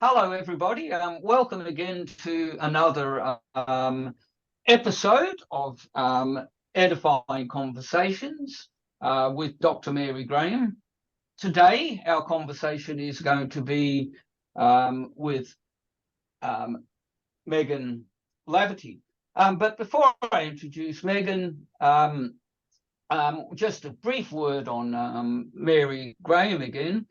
Hello, everybody. Welcome again to another episode of Edifying Conversations with Dr. Mary Graham. Today, our conversation is going to be with Megan Laverty. But before I introduce Megan, just a brief word on Mary Graham again.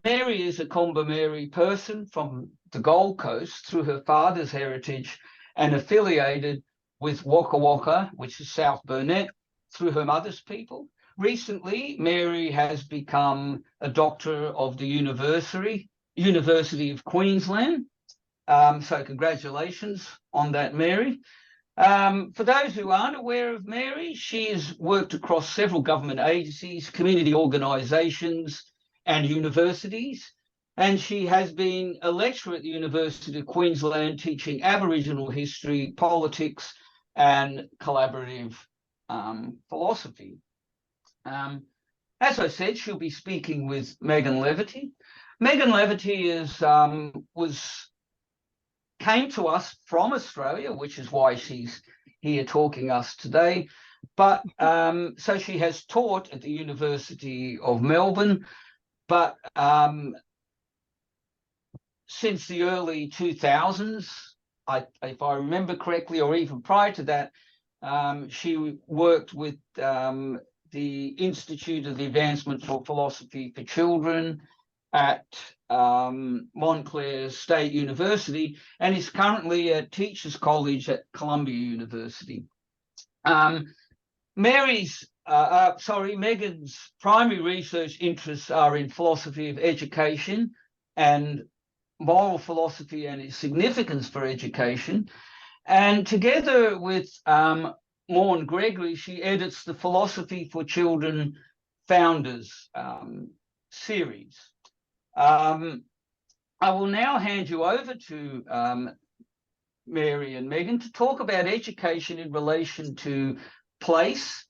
Mary is a Kombumerri person from the Gold Coast through her father's heritage and affiliated with Waka Waka, which is South Burnett, through her mother's people. Recently, Mary has become a doctor of the University of Queensland. So congratulations on that, Mary. For those who aren't aware of Mary, she has worked across several government agencies, community organisations, and universities, and she has been a lecturer at the University of Queensland teaching Aboriginal history, politics, and collaborative philosophy. As I said, she'll be speaking with Megan Laverty. Megan Laverty came to us from Australia, which is why she's here talking us today. But so she has taught at the University of Melbourne, but since the early 2000s, if I remember correctly, or even prior to that, she worked with the Institute of the Advancement for Philosophy for Children at Montclair State University, and is currently at Teachers College at Columbia University. Megan's primary research interests are in philosophy of education and moral philosophy and its significance for education. And together with Morn Gregory, she edits the Philosophy for Children Founders series. I will now hand you over to Mary and Megan to talk about education in relation to place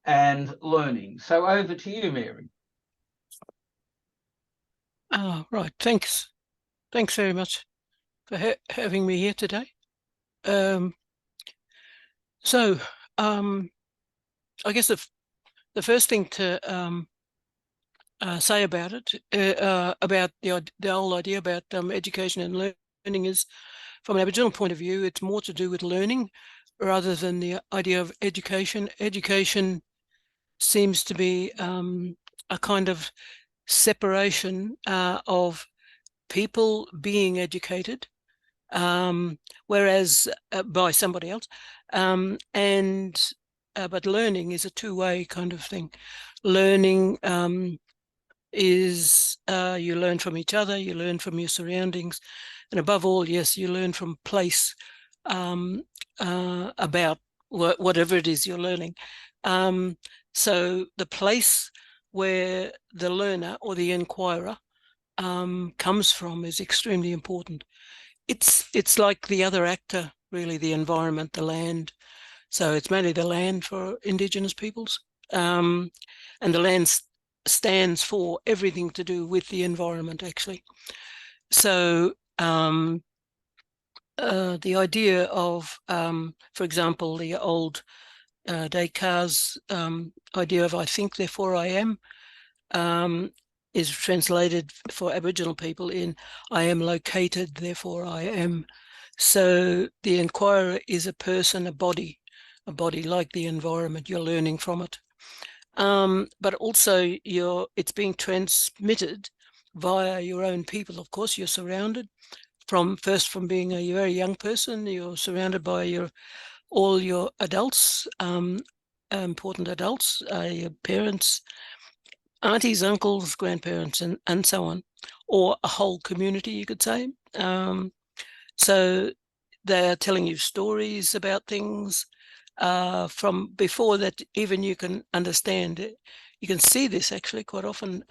and learning. So over to you, Mary. Right. Thanks very much for having me here today. I guess the first thing to say about it, about the whole idea about education and learning is, from an Aboriginal point of view, it's more to do with learning rather than the idea of education. Education seems to be a kind of separation of people being educated, whereas by somebody else, but learning is a two-way kind of thing. Learning is you learn from each other, you learn from your surroundings, and above all, yes, you learn from place about whatever it is you're learning. So the place where the learner or the inquirer comes from is extremely important. It's like the other actor, really, the environment, the land. So it's mainly the land for Indigenous peoples, and the land stands for everything to do with the environment, actually. So the idea of, for example, the old Descartes' idea of "I think, therefore I am," is translated for Aboriginal people in "I am located, therefore I am." So the inquirer is a person, a body like the environment. You're learning from it, but also it's being transmitted via your own people. Of course, you're surrounded from being a very young person. You're surrounded by all your adults, important adults, your parents, aunties, uncles, grandparents, and so on, or a whole community, you could say. So they're telling you stories about things from before that even you can understand it. You can see this actually quite often.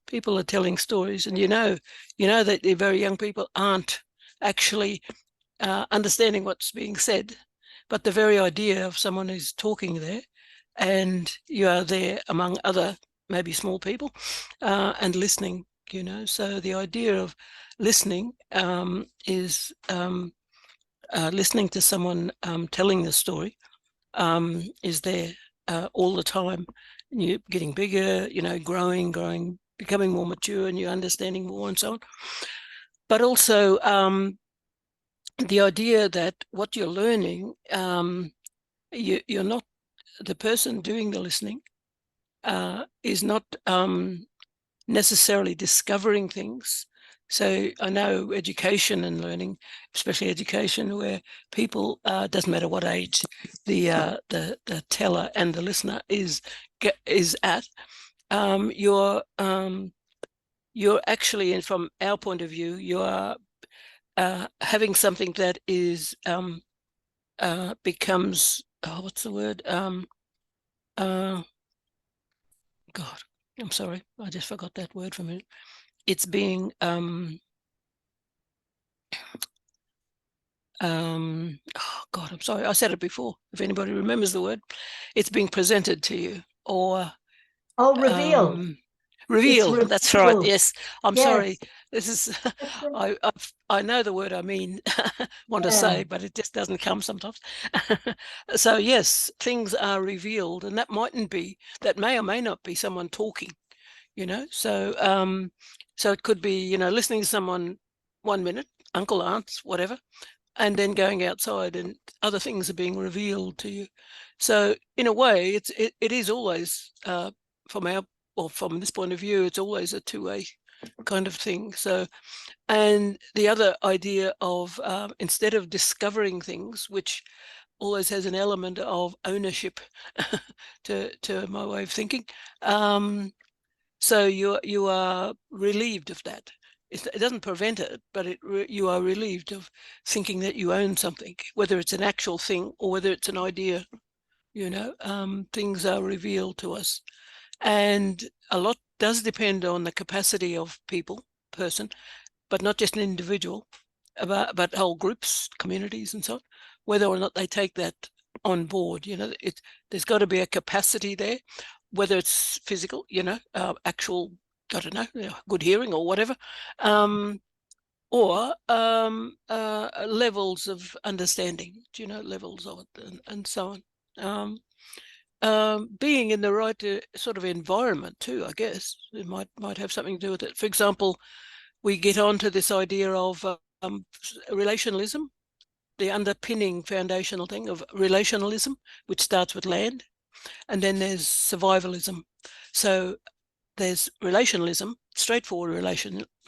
People are telling stories, and you know that the very young people aren't actually understanding what's being said, but the very idea of someone who's talking there, and you are there among other maybe small people and listening So the idea of listening is listening to someone telling the story is there all the time. And you're getting bigger, growing, becoming more mature, and you're understanding more and so on. But also the idea that what you're learning, you're not, the person doing the listening is not necessarily discovering things. So I know education and learning, especially education, where people, doesn't matter what age the teller and the listener is at, you're actually, and from our point of view, you are having something that is becomes, what's the word? God, I'm sorry, I just forgot that word for a minute. It's being oh God, I'm sorry, I said it before. If anybody remembers the word, it's being presented to you, or revealed. Revealed. That's right. Yes, I'm yes. sorry. This is I know the word I mean want to say, but it just doesn't come sometimes. So yes, things are revealed, and that may or may not be someone talking. So so it could be listening to someone 1 minute, uncle, aunts, whatever, and then going outside and other things are being revealed to you. So in a way, it is always from this point of view, it's always a two-way kind of thing. So, and the other idea of instead of discovering things, which always has an element of ownership to my way of thinking, so you are relieved of that. It doesn't prevent it, but you are relieved of thinking that you own something, whether it's an actual thing or whether it's an idea. Things are revealed to us, and a lot does depend on the capacity of person, but not just an individual, but whole groups, communities, and so on, whether or not they take that on board. There's got to be a capacity there, whether it's physical, actual, I don't know, good hearing or whatever, or levels of understanding, levels of it, and so on. Being in the right sort of environment too, I guess, it might have something to do with it. For example, we get onto this idea of relationalism, the underpinning foundational thing of relationalism, which starts with land, and then there's survivalism. So there's relationalism, straightforward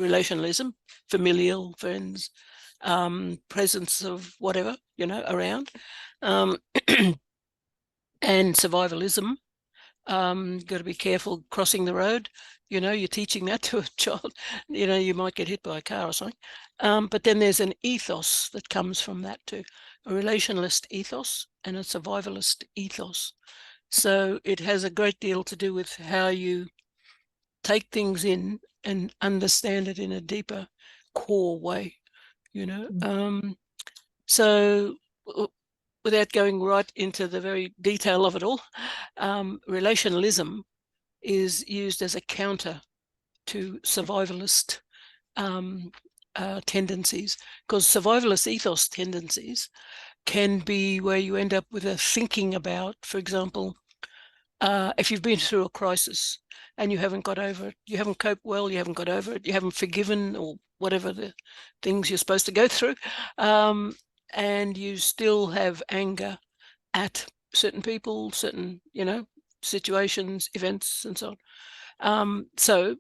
relationalism, familial, friends, presence of whatever, around, and survivalism. Got to be careful crossing the road. You're teaching that to a child. You might get hit by a car or something. But then there's an ethos that comes from that too, a relationalist ethos and a survivalist ethos. So it has a great deal to do with how you take things in and understand it in a deeper core way, So without going right into the very detail of it all, relationalism is used as a counter to survivalist tendencies, because survivalist ethos tendencies can be where you end up with a thinking about, for example, if you've been through a crisis and you haven't got over it, you haven't coped well, you haven't got over it, you haven't forgiven, or whatever the things you're supposed to go through, and you still have anger at certain people, certain, situations, events, and so on. So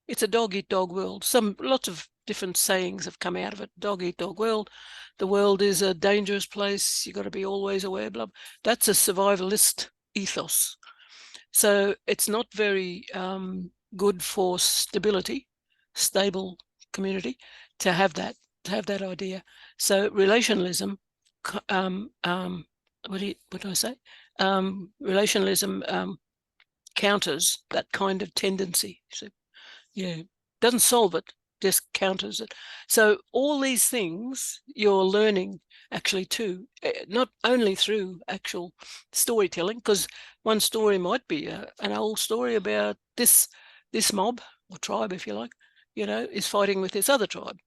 it's a dog-eat-dog world. Lots of different sayings have come out of it. Dog-eat-dog world. The world is a dangerous place. You've got to be always aware, blah. That's a survivalist ethos. So it's not very good for stable community to have that idea. So relationalism, what do I say? Relationalism counters that kind of tendency. So, doesn't solve it, just counters it. So all these things you're learning actually too, not only through actual storytelling, because one story might be an old story about this this mob or tribe, if you like, is fighting with this other tribe,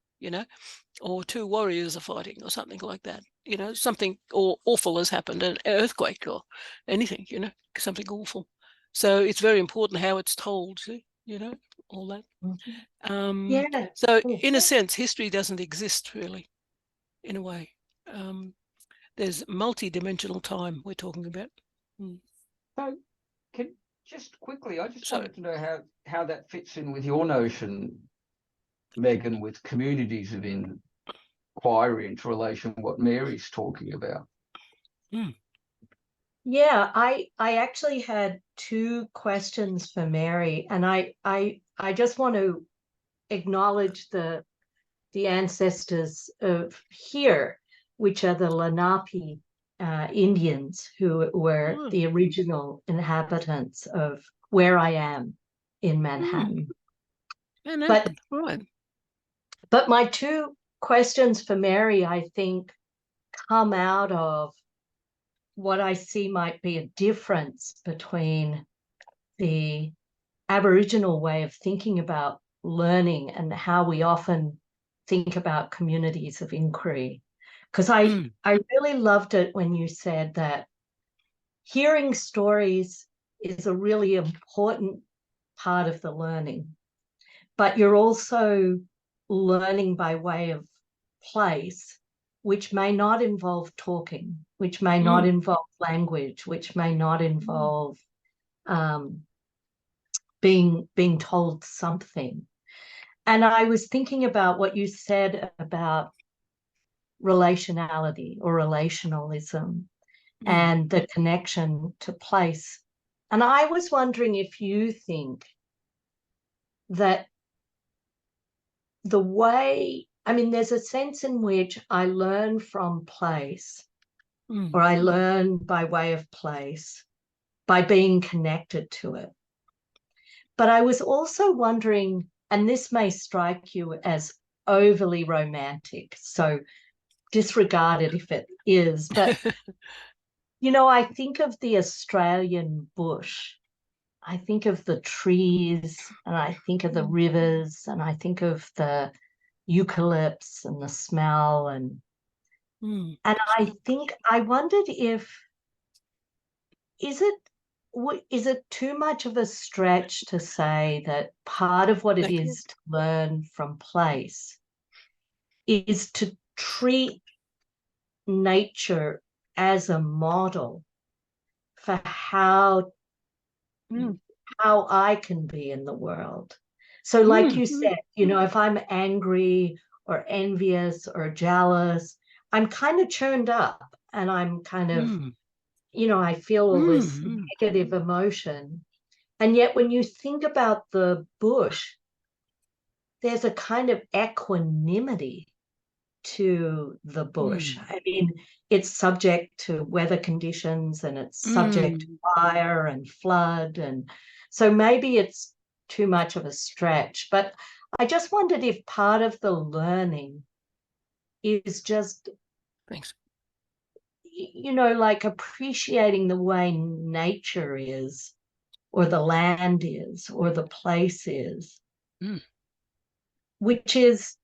or two warriors are fighting or something like that, something awful has happened, an earthquake or anything, something awful. So it's very important how it's told, all that. Yeah. So in a sense, history doesn't exist really, in a way. There's multi-dimensional time we're talking about. So just quickly, I just wanted to know how that fits in with your notion, Megan, with communities of inquiry into relation to what Mary's talking about. Yeah, I actually had two questions for Mary, and I just want to acknowledge the ancestors of here, which are the Lenape Indians, who were the original inhabitants of where I am in Manhattan. But my two questions for Mary, I think, come out of what I see might be a difference between the Aboriginal way of thinking about learning and how we often think about communities of inquiry. Because I really loved it when you said that hearing stories is a really important part of the learning, but you're also learning by way of place, which may not involve talking, which may not involve language, which may not involve being told something. And I was thinking about what you said about relationality or relationalism and the connection to place. And I was wondering if you think that the way, there's a sense in which I learn from place, or I learn by way of place, by being connected to it. But I was also wondering, and this may strike you as overly romantic, so disregard it if it is, but I think of the Australian bush. I think of the trees, and I think of the rivers, and I think of the eucalypts and the smell, and I wondered if is it too much of a stretch to say that part of what it is to learn from place is to treat nature as a model for how I can be in the world? So like you said, if I'm angry or envious or jealous, I'm kind of churned up and I'm kind of, I feel all this negative emotion. And yet when you think about the bush, there's a kind of equanimity to the bush. It's subject to weather conditions, and it's subject to fire and flood. And so maybe it's too much of a stretch, but I just wondered if part of the learning is just, like appreciating the way nature is, or the land is, or the place is, which is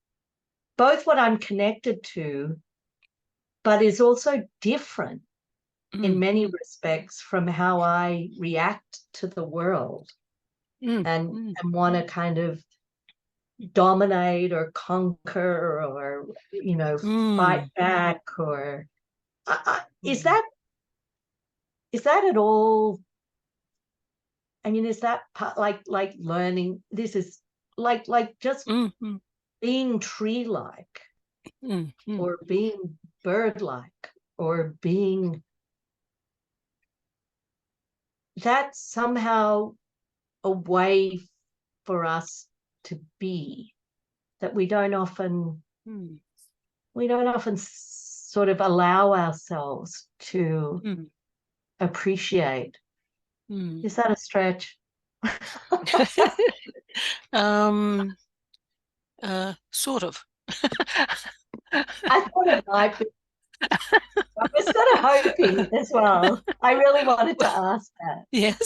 both what I'm connected to, but is also different in many respects from how I react to the world and want to kind of dominate or conquer or, fight back, or is that at all? Is that like learning? This is like just being tree-like, or being bird-like, or being that's somehow a way for us to be that we don't often sort of allow ourselves to appreciate. Is that a stretch? Sort of. I thought it might be. I was sort of hoping as well. I really wanted to ask that. Yes.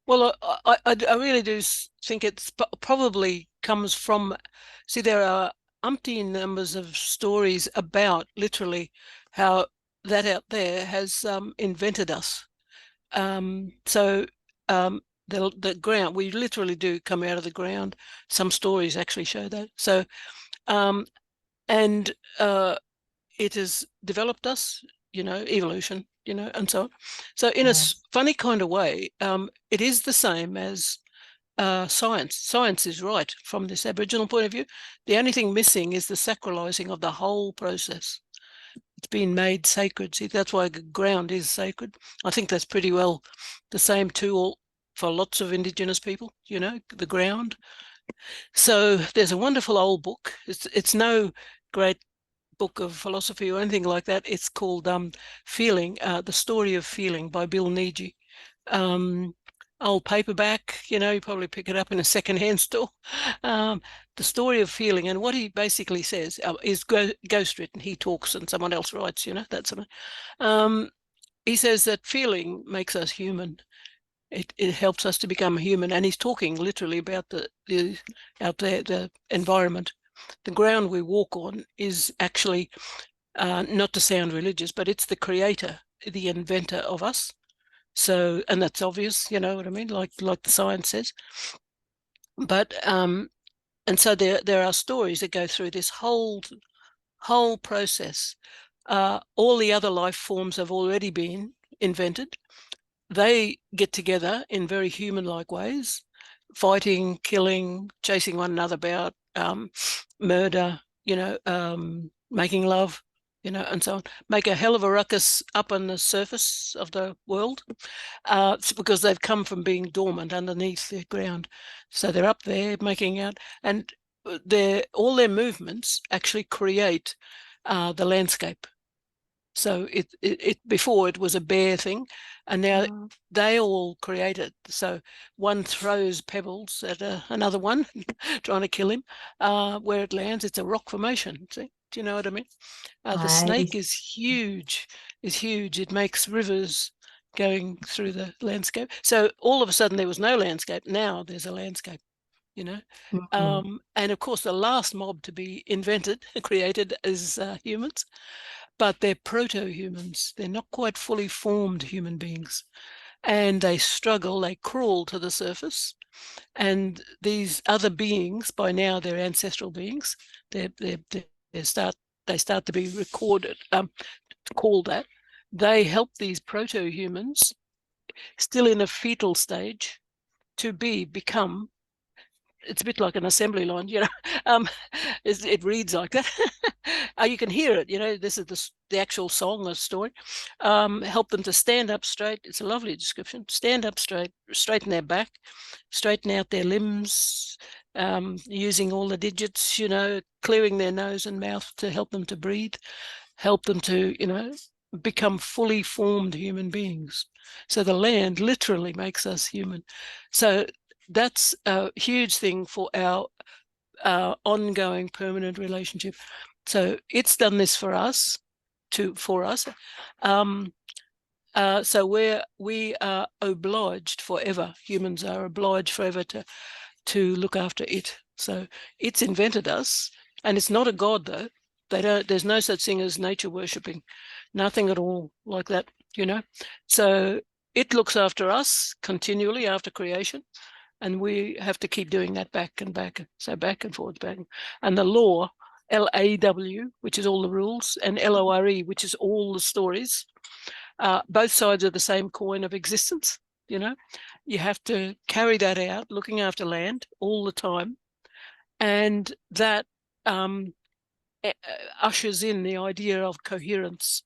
Well, I really do think it's probably comes from, see, there are umpteen numbers of stories about literally how that out there has invented us. So the ground, we literally do come out of the ground. Some stories actually show that. So, and it has developed us, evolution, and so on. So in a funny kind of way, it is the same as science. Science is right from this Aboriginal point of view. The only thing missing is the sacralising of the whole process. It's been made sacred. See, that's why the ground is sacred. I think that's pretty well the same too for lots of Indigenous people, the ground. So there's a wonderful old book. It's no great book of philosophy or anything like that. It's called Feeling, The Story of Feeling by Bill Niji. Old paperback, you probably pick it up in a secondhand store. The Story of Feeling, and what he basically says is ghost written. He talks and someone else writes, that sort of. He says that feeling makes us human. It helps us to become human, and he's talking literally about the out there, the environment. The ground we walk on is actually, not to sound religious, but it's the creator, the inventor of us. So, and that's obvious, you know what I mean, like the science says. But and so there are stories that go through this whole process. All the other life forms have already been invented. They get together in very human-like ways, fighting, killing, chasing one another about, murder, making love, and so on. Make a hell of a ruckus up on the surface of the world, because they've come from being dormant underneath the ground. So they're up there making out, and all their movements actually create the landscape. So it before it was a bare thing, and now they all create it. So one throws pebbles at another one, trying to kill him. Where it lands, it's a rock formation. See? Do you know what I mean? The snake is huge. It makes rivers going through the landscape. So all of a sudden there was no landscape. Now there's a landscape. And of course the last mob to be invented, created, is humans. But they're proto-humans. They're not quite fully formed human beings. And they struggle, they crawl to the surface. And these other beings, by now they're ancestral beings, they start to be recorded, called that. They help these proto-humans, still in a fetal stage, to become, it's a bit like an assembly line, it reads like that. You can hear it, this is the actual song or story. Help them to stand up straight. It's a lovely description. Stand up straight, straighten their back, straighten out their limbs, using all the digits, clearing their nose and mouth to help them to breathe, help them to, become fully formed human beings. So the land literally makes us human. So that's a huge thing for our ongoing permanent relationship. So it's done this for us, so we are obliged forever. Humans are obliged forever to look after it. So it's invented us, and it's not a god though. There's no such thing as nature worshipping, nothing at all like that. So it looks after us continually after creation. And we have to keep doing that back and back. So back and forth, back. And the law, LAW, which is all the rules, and LORE, which is all the stories, both sides of the same coin of existence. You have to carry that out, looking after land all the time. And that ushers in the idea of coherence.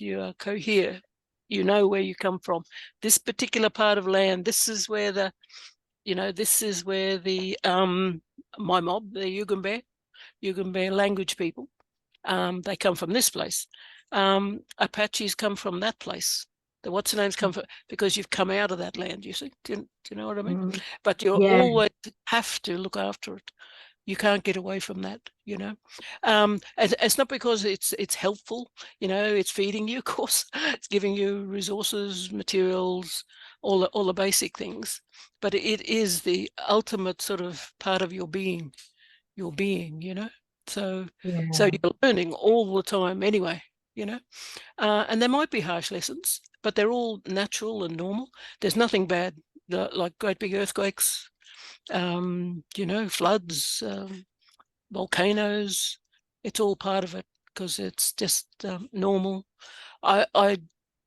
You are cohere. You know where you come from. This particular part of land, this is where the my mob, the Yugambeh language people, they come from this place. Apaches come from that place. The what's the names come from, because you've come out of that land, you see. Do you know what I mean? But you always have to look after it. You can't get away from that, you know. It's not because it's helpful, you know, it's feeding you, of course, it's giving you resources, materials, all the basic things, but it is the ultimate sort of part of your being, you know. So you're learning all the time anyway, you know. And there might be harsh lessons, but they're all natural and normal. There's nothing bad, like great big earthquakes, you know, floods, volcanoes. It's all part of it because it's just normal. I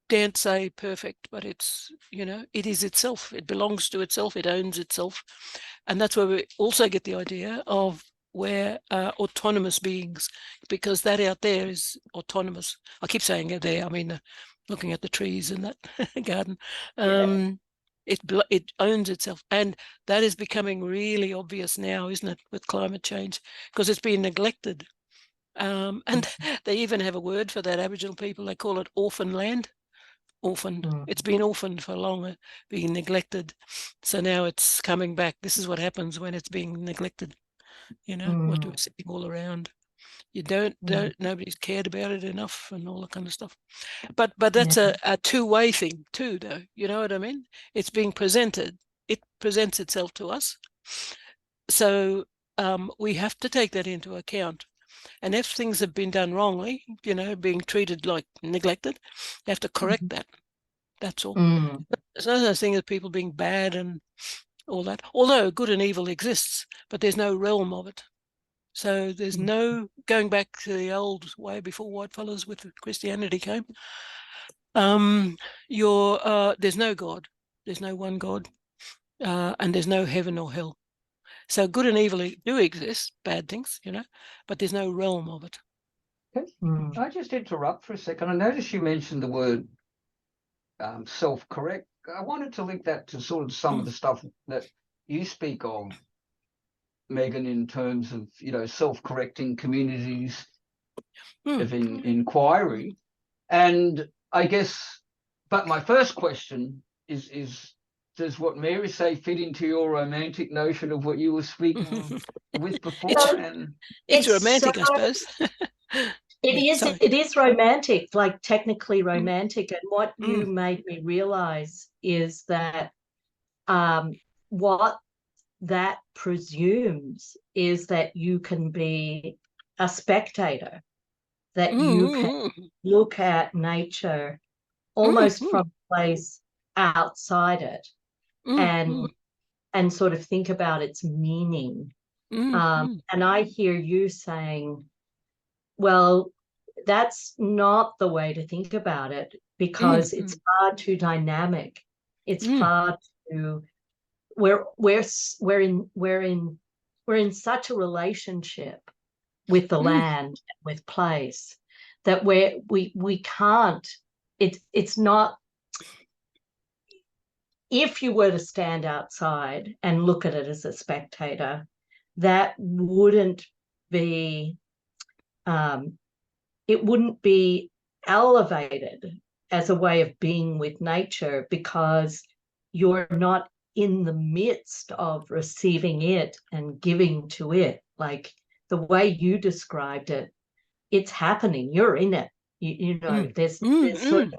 daren't say perfect, but it's, you know, it is itself. It belongs to itself. It owns itself. And that's where we also get the idea of we're autonomous beings, because that out there is autonomous. I keep saying it there. I mean, looking at the trees in that garden. It owns itself, and that is becoming really obvious now, isn't it, with climate change, because it's been neglected. And they even have a word for that, Aboriginal people. They call it orphan land. Orphaned. It's been orphaned for long, being neglected. So now it's coming back. This is what happens when it's being neglected. You know, what we're seeing all around. You don't nobody's cared about it enough and all that kind of stuff. But that's a two-way thing too, though. You know what I mean? It's being presented. It presents itself to us. So we have to take that into account. And if things have been done wrongly, you know, being treated like neglected, you have to correct that. That's all. There's no such thing as people being bad and all that. Although good and evil exists, but there's no realm of it. So there's no going back to the old way before whitefellas with Christianity came. There's no God. There's no one God. And there's no heaven or hell. So good and evil do exist, bad things, you know, but there's no realm of it. Can I just interrupt for a second? I noticed you mentioned the word self-correct. I wanted to link that to sort of some of the stuff that you speak of, Megan, in terms of, you know, self-correcting communities of inquiry. And I guess, but my first question is does what Mary say fit into your romantic notion of what you were speaking with before? It's romantic, I suppose. It is romantic, like technically romantic. And what you made me realize is that what that presumes is that you can be a spectator, that you can look at nature almost from a place outside it and sort of think about its meaning. And I hear you saying, well, that's not the way to think about it, because it's far too dynamic. It's far too we're in such a relationship with the land, with place, that we can't. It's not. If you were to stand outside and look at it as a spectator, that wouldn't be, it wouldn't be elevated as a way of being with nature, because you're not in the midst of receiving it and giving to it. Like the way you described it, it's happening. You're in it. You know, there's sort of,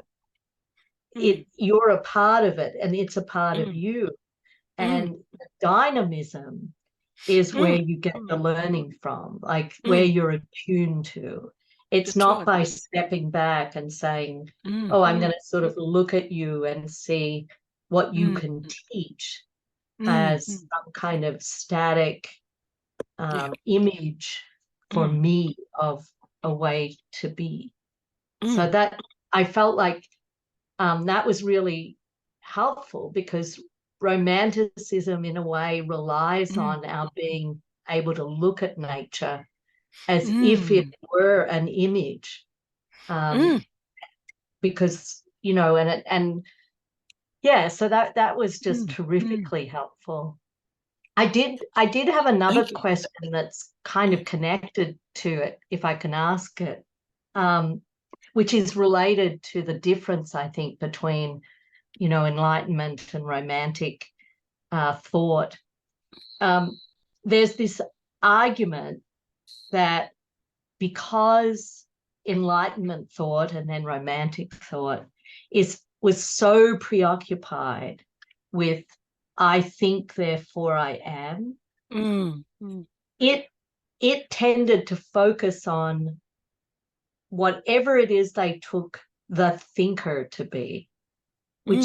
you're a part of it, and it's a part of you. And dynamism is where you get the learning from, like where you're attuned to. It's That's not right. by stepping back and saying, oh, I'm going to sort of look at you and see what you can teach as some kind of static image for me of a way to be. So that I felt like that was really helpful, because romanticism in a way relies on our being able to look at nature as if it were an image, because, you know, and yeah, so that was just terrifically helpful. I did have another question that's kind of connected to it, if I can ask it, which is related to the difference, I think, between, you know, Enlightenment and romantic thought. There's this argument that because Enlightenment thought and then Romantic thought was so preoccupied with I think, therefore I am, it tended to focus on whatever it is they took the thinker to be, which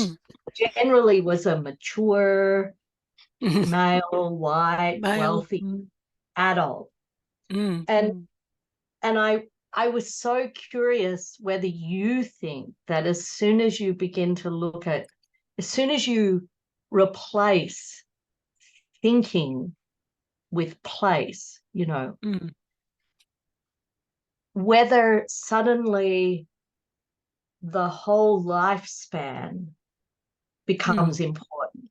generally was a mature, male, white, wealthy adult. And I was so curious whether you think that as soon as you begin to look at, as soon as you replace thinking with place, you know, whether suddenly the whole lifespan becomes important,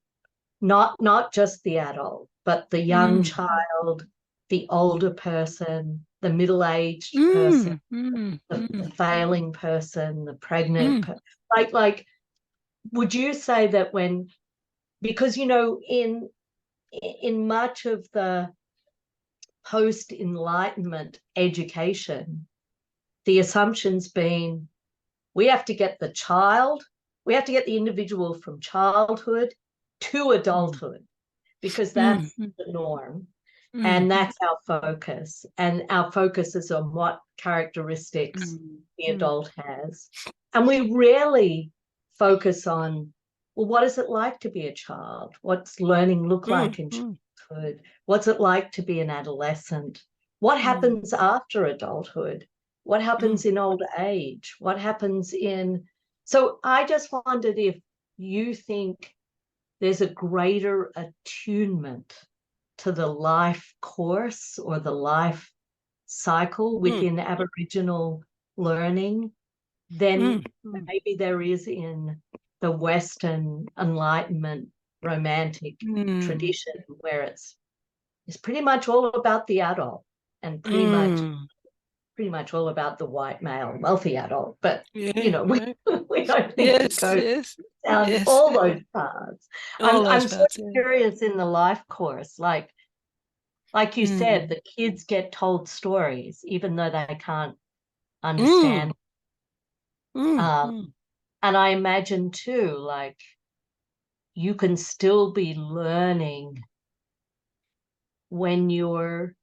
not just the adult, but the young child, the older person, the middle-aged person, the failing person, the pregnant person. Like, would you say that when, because, you know, in much of the post-Enlightenment education, the assumption's been we have to get the individual from childhood to adulthood, because that's the norm. And that's our focus. And our focus is on what characteristics the adult has. And we rarely focus on, well, what is it like to be a child? What's learning look like in childhood? What's it like to be an adolescent? What happens after adulthood? What happens in old age? What happens in... So I just wondered if you think there's a greater attunement to the life course or the life cycle within Aboriginal learning than maybe there is in the Western Enlightenment Romantic tradition, where it's pretty much all about the adult and pretty much all about the white male wealthy adult. But you know, we don't need to go down all those paths. I'm so curious in the life course, like you said, the kids get told stories even though they can't understand. And I imagine too, like, you can still be learning when you're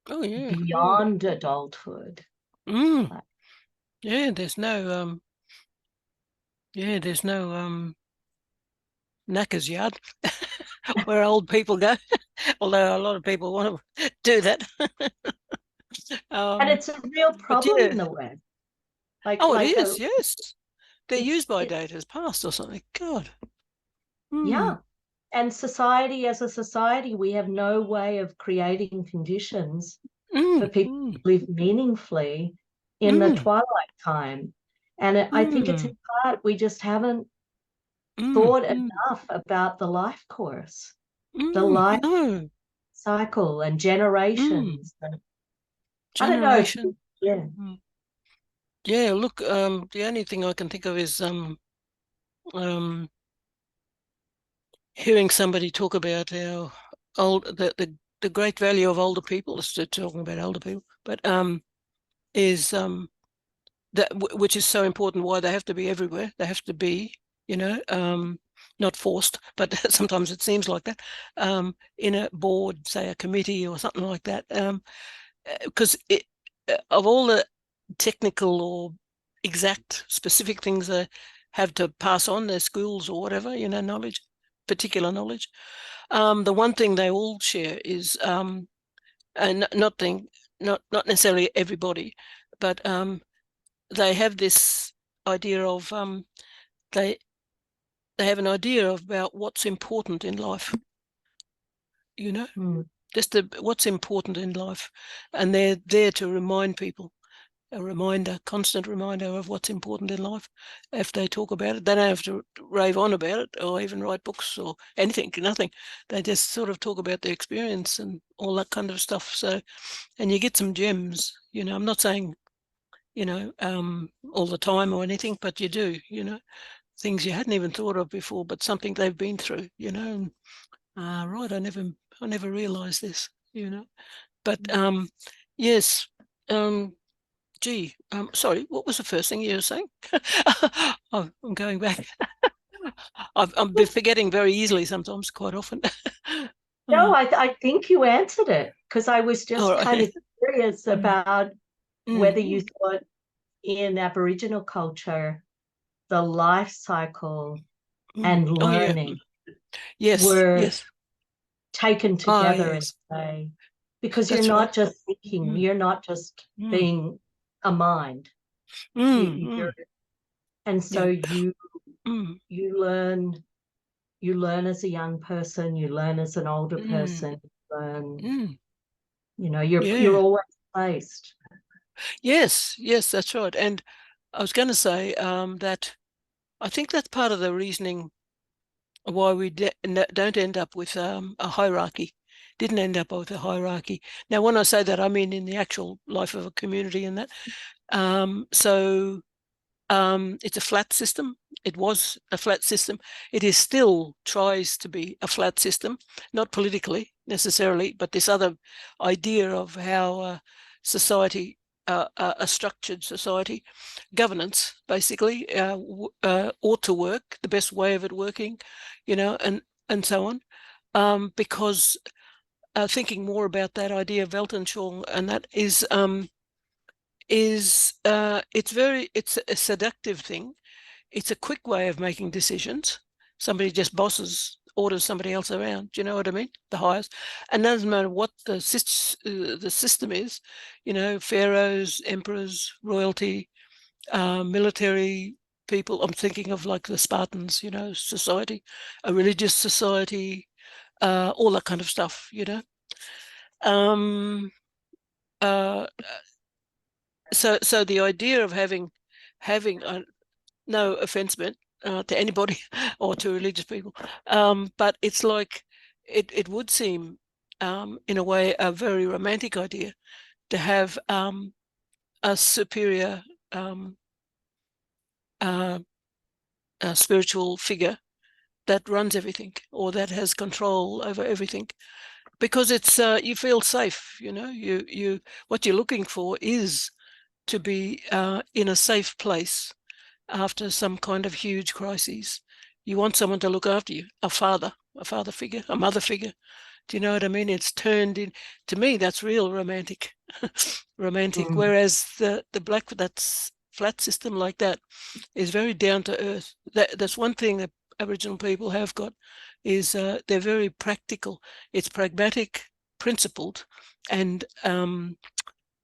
beyond adulthood. There's no knackers yard where old people go, although a lot of people want to do that. And it's a real problem in the West. It is, yes. They're used by date as past or something. God. Yeah. And society, as a society, we have no way of creating conditions for people to live meaningfully in the twilight time. And I think it's in part we just haven't thought enough about the life course, the life cycle and generations. I don't know. Yeah, look, the only thing I can think of is hearing somebody talk about how the great value of older people, is talking about older people, but is that which is so important, why they have to be everywhere. They have to be, you know, not forced, but sometimes it seems like that, in a board, say a committee or something like that, because of all the technical or exact specific things they have to pass on, their schools or whatever, you know, knowledge, particular knowledge. The one thing they all share is, and not necessarily everybody, but they have this idea of they have an idea about what's important in life, you know, just what's important in life, and they're there to remind people, constant reminder of what's important in life. If they talk about it, they don't have to rave on about it or even write books or anything, nothing. They just sort of talk about their experience and all that kind of stuff. So, and you get some gems, you know. I'm not saying, you know, all the time or anything, but you do, you know, things you hadn't even thought of before, but something they've been through, you know. And, right, I never realised this, you know. But yes, gee, sorry, what was the first thing you were saying? I'm going back. I'm forgetting very easily sometimes, quite often. No, I think you answered it, because I was just All right. kind of curious about whether you Mm. thought in Aboriginal culture, the life cycle and Oh yeah. learning Yes, were yes. taken Ah, together in yes. a way, because you're That's right. not just thinking, Mm. you're not just Mm. being a mind. Mm. You're, and so Yeah. Mm. you learn as a young person, you learn as an older Mm. person, you learn, Mm. you're Yeah. always placed. Yes, yes, that's right. And I was going to say that I think that's part of the reasoning why we don't end up with a hierarchy, didn't end up with a hierarchy. Now, when I say that, I mean in the actual life of a community and that. It's a flat system. It was a flat system. It is still tries to be a flat system, not politically necessarily, but this other idea of how society, a structured society, governance basically ought to work, the best way of it working, and so on. Because thinking more about that idea of Weltanschauung, and that is it's a seductive thing. It's a quick way of making decisions. Somebody just orders somebody else around. Do you know what I mean? The highest, and doesn't matter what the system is. Pharaohs, emperors, royalty, military people. I'm thinking of like the Spartans. Society, a religious society, all that kind of stuff. Um, uh, so the idea of having no offense meant to anybody or to religious people, but it's like it would seem in a way a very romantic idea to have a superior uh, spiritual figure that runs everything or that has control over everything, because it's you feel safe. You what you're looking for is to be in a safe place after some kind of huge crises. You want someone to look after you, a father figure, a mother figure. Do you know what I mean? It's turned in, to me, that's real romantic, romantic. Mm. Whereas that's flat system like that is very down to earth. That's one thing that Aboriginal people have got is they're very practical. It's pragmatic, principled, and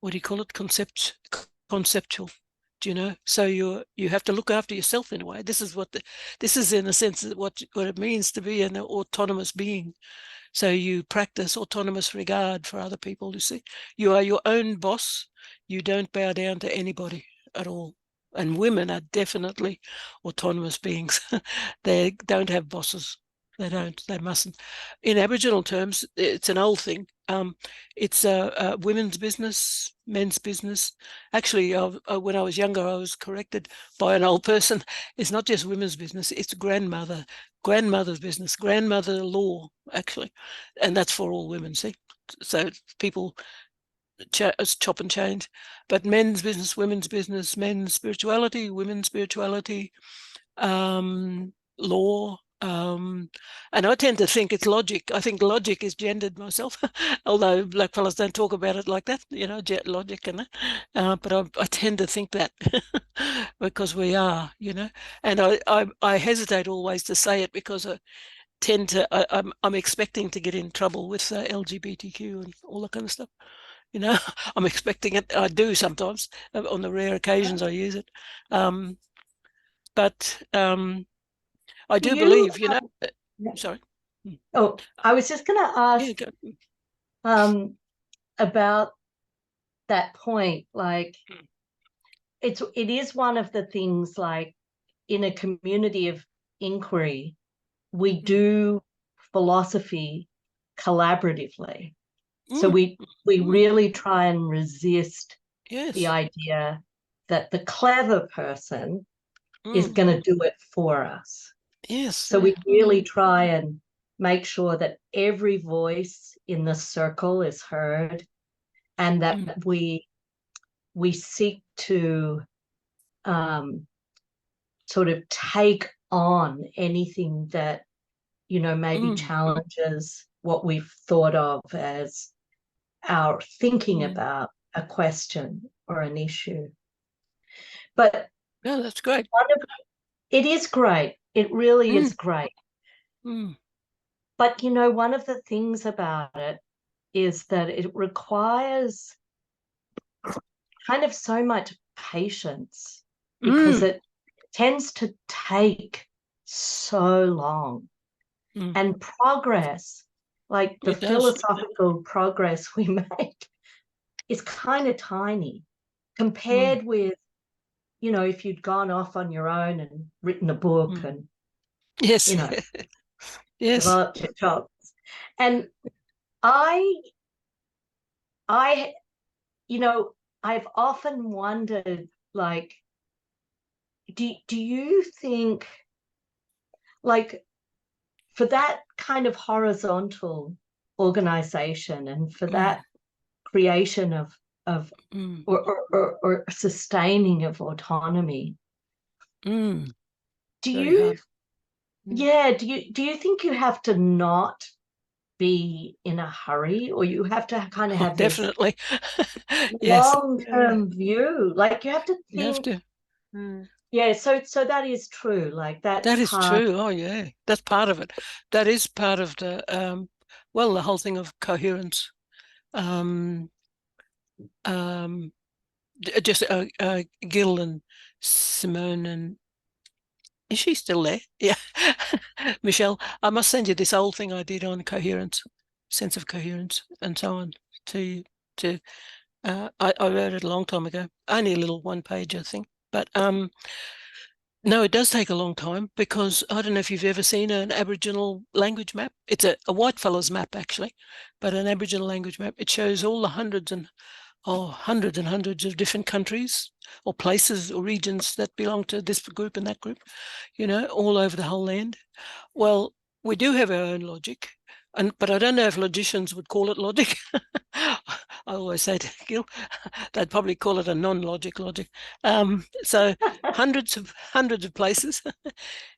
what do you call it? Conceptual. Do you know? So you have to look after yourself in a way. This is in a sense what it means to be an autonomous being. So you practice autonomous regard for other people. You see, you are your own boss. You don't bow down to anybody at all. And women are definitely autonomous beings. They don't have bosses. They don't. They mustn't. In Aboriginal terms, it's an old thing. It's women's business, men's business. Actually, when I was younger, I was corrected by an old person. It's not just women's business; it's grandmother's business, grandmother law, actually, and that's for all women. See, so people chop and change, but men's business, women's business, men's spirituality, women's spirituality, law. And I tend to think it's logic. I think logic is gendered myself, although black fellas don't talk about it like that, logic and that. But I tend to think that because we are, and I hesitate always to say it because I tend to, I'm expecting to get in trouble with LGBTQ and all that kind of stuff. I'm expecting it. I do sometimes on the rare occasions I use it. But I do You, believe, sorry. oh, I was just going to Yeah, ask go. about that point. Like, it is one of the things, like, in a community of inquiry, we do philosophy collaboratively. So we really try and resist the Yes. idea that the clever person is going to do it for us. Yes. So we really try and make sure that every voice in the circle is heard, and that we seek to sort of take on anything that, you know, maybe challenges what we've thought of as our thinking about a question or an issue. But yeah, that's great. It is great. It really is great. But, you know, one of the things about it is that it requires kind of so much patience, because it tends to take so long. And progress, like the philosophical progress we make, is kind of tiny compared with, you know, if you'd gone off on your own and written a book and, yes, you know, yes, developed your chops. And I, you know, I've often wondered, like, do you think, like, for that kind of horizontal organization and for that creation of or sustaining of autonomy, do you think you have to not be in a hurry, or you have to kind of have definitely this yes, long-term view? Like, you have to think. Yeah, so that is true. Like, that's that is part. true. Oh yeah, that's part of it. That is part of the well, the whole thing of coherence. Just Gil and Simone, and is she still there? Yeah. Michelle, I must send you this old thing I did on coherence, sense of coherence, and so on. I wrote it a long time ago, only a little one-page, I think. But no, it does take a long time, because I don't know if you've ever seen an Aboriginal language map. It's a white fella's map, actually, but an Aboriginal language map. It shows all the hundreds and hundreds of different countries or places or regions that belong to this group and that group, you know, all over the whole land. Well, we do have our own logic, but I don't know if logicians would call it logic. I always say to Gil, they'd probably call it a non-logic logic. So hundreds of places,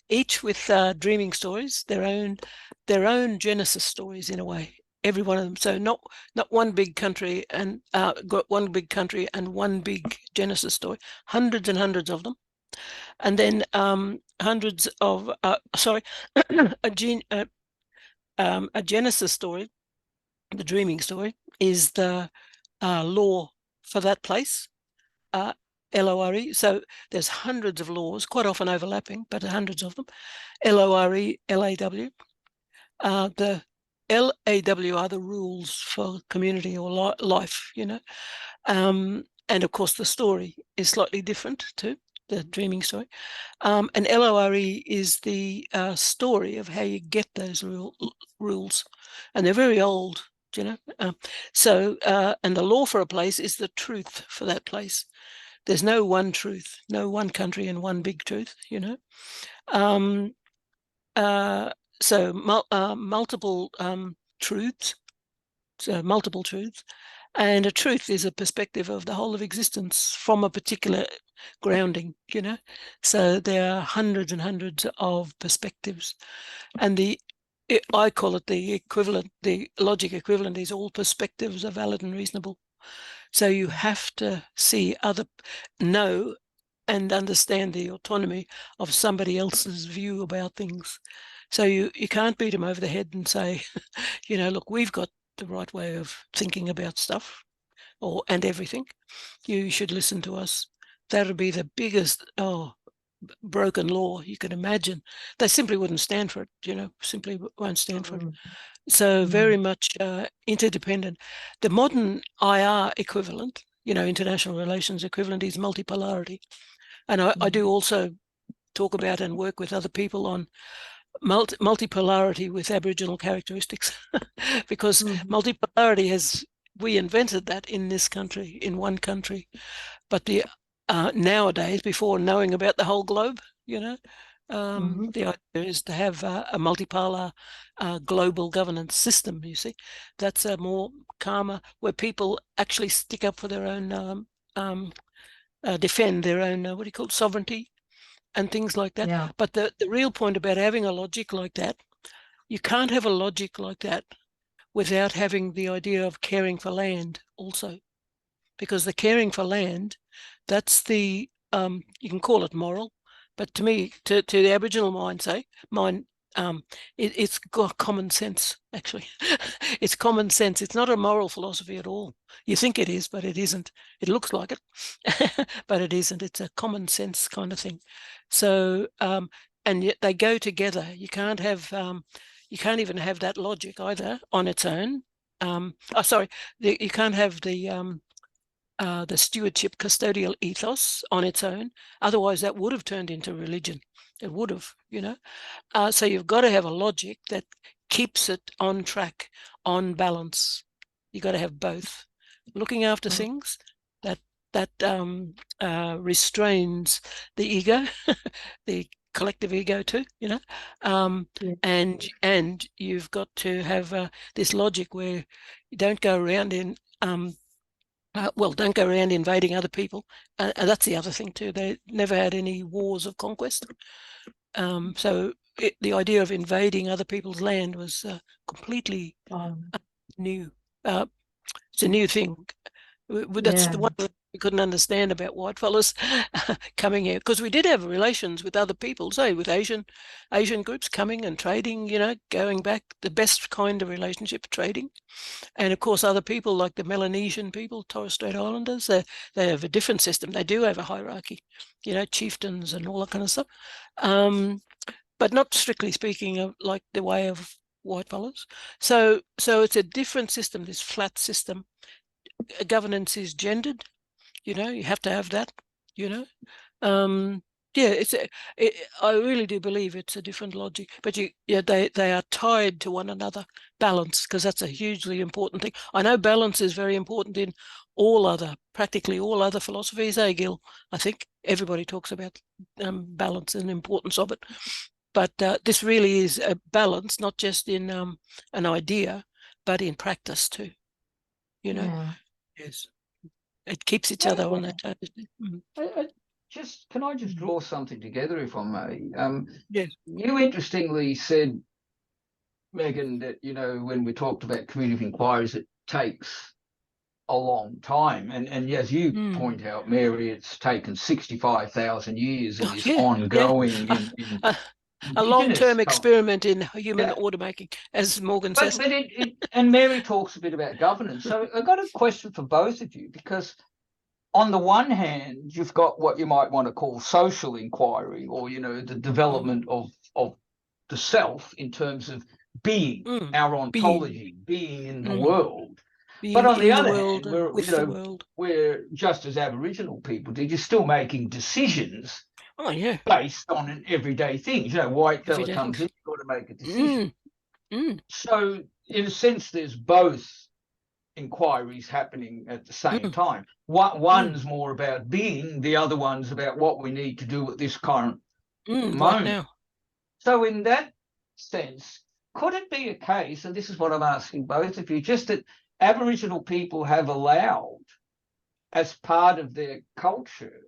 each with dreaming stories, their own Genesis stories in a way. Every one of them. So not one big country and got one big country and one big Genesis story. Hundreds and hundreds of them, and then hundreds of a Genesis story. The dreaming story is the law for that place. LORE. So there's hundreds of laws, quite often overlapping, but hundreds of them. LORE, LAW. The LAW are the rules for community or life, you know. And of course, the story is slightly different too, the dreaming story. And LORE is the story of how you get those rules. And they're very old, you know. And the law for a place is the truth for that place. There's no one truth, no one country and one big truth, you know. So multiple truths, multiple truths, and a truth is a perspective of the whole of existence from a particular grounding, you know. So there are hundreds and hundreds of perspectives, and I call it the equivalent, the logic equivalent is all perspectives are valid and reasonable. So you have to know and understand the autonomy of somebody else's view about things. So you can't beat them over the head and say, you know, look, we've got the right way of thinking about stuff and everything. You should listen to us. That'll be the biggest broken law you can imagine. They simply wouldn't stand for it, you know, simply won't stand for it. So very much interdependent. The modern IR equivalent, you know, international relations equivalent, is multipolarity. And I do also talk about and work with other people on multipolarity with Aboriginal characteristics, because multipolarity we invented that in this country, in one country. But nowadays, before knowing about the whole globe, you know, The idea is to have a multipolar global governance system, you see. That's a more calmer, where people actually stick up for their own, defend their own, what do you call it, sovereignty and things like that. Yeah. But the real point about having a logic like that, you can't have a logic like that without having the idea of caring for land also. Because the caring for land, that's the, you can call it moral, but to me, to the Aboriginal mind, it's got common sense, actually. It's common sense. It's not a moral philosophy at all. You think it is, but it isn't. It looks like it, but it isn't. It's a common sense kind of thing. So, and yet they go together. You can't have, you can't even have that logic either on its own. You can't have the stewardship custodial ethos on its own. Otherwise, that would have turned into religion. It would have, you know. So you've got to have a logic that keeps it on track, on balance. You've got to have both. Looking after things that restrains the ego, the collective ego too, you know. And you've got to have this logic where you don't go around in don't go around invading other people. And that's the other thing too. They never had any wars of conquest. So the idea of invading other people's land was completely new. It's a new thing. That's the one we couldn't understand about whitefellas coming here, because we did have relations with other people, say with Asian groups coming and trading, you know, going back, the best kind of relationship, trading. And of course, other people like the Melanesian people, Torres Strait Islanders, they have a different system. They do have a hierarchy, you know, chieftains and all that kind of stuff. But not strictly speaking of like the way of whitefellas. So it's a different system, this flat system. Governance is gendered, you know, you have to have that, you know. I really do believe it's a different logic, but they are tied to one another. Balance, because that's a hugely important thing. I know balance is very important in practically all other philosophies, Gil? I think everybody talks about balance and the importance of it. But this really is a balance, not just in an idea, but in practice too, you know. Yeah. Yes. It keeps each other on their toes. Can I just draw something together, if I may? Yes. You interestingly said, Megan, that, you know, when we talked about community of inquiries, it takes a long time. And as you point out, Mary, it's taken 65,000 years and is ongoing in a long-term experiment in human order making, as Morgan says. But and Mary talks a bit about governance. So I've got a question for both of you, because on the one hand, you've got what you might want to call social inquiry, or, you know, the development of the self in terms of being, our ontology, being in the world. But on the other hand, we're just as Aboriginal people did, you're still making decisions based on everyday things. You know, white fella comes in, you've got to make a decision. So in a sense, there's both inquiries happening at the same time. One's more about being, the other one's about what we need to do at this current moment. Right now. So in that sense, could it be a case, and this is what I'm asking both of you, just that Aboriginal people have allowed, as part of their culture,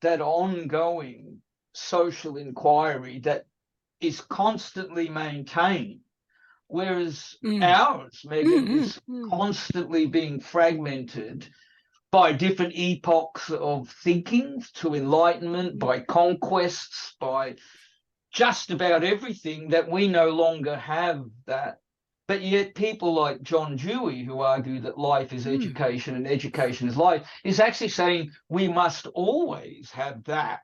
that ongoing social inquiry that is constantly maintained, whereas ours, Megan, is constantly being fragmented by different epochs of thinking, to enlightenment, by conquests, by just about everything, that we no longer have that. But yet people like John Dewey, who argue that life is education and education is life, is actually saying we must always have that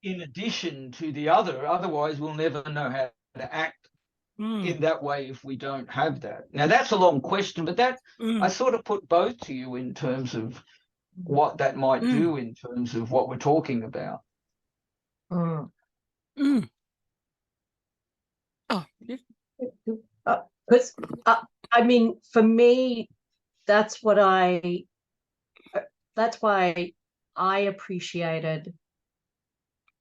in addition to the other. Otherwise, we'll never know how to act in that way if we don't have that. Now, that's a long question, but that I sort of put both to you in terms of what that might do in terms of what we're talking about. Because I mean, for me, that's why I appreciated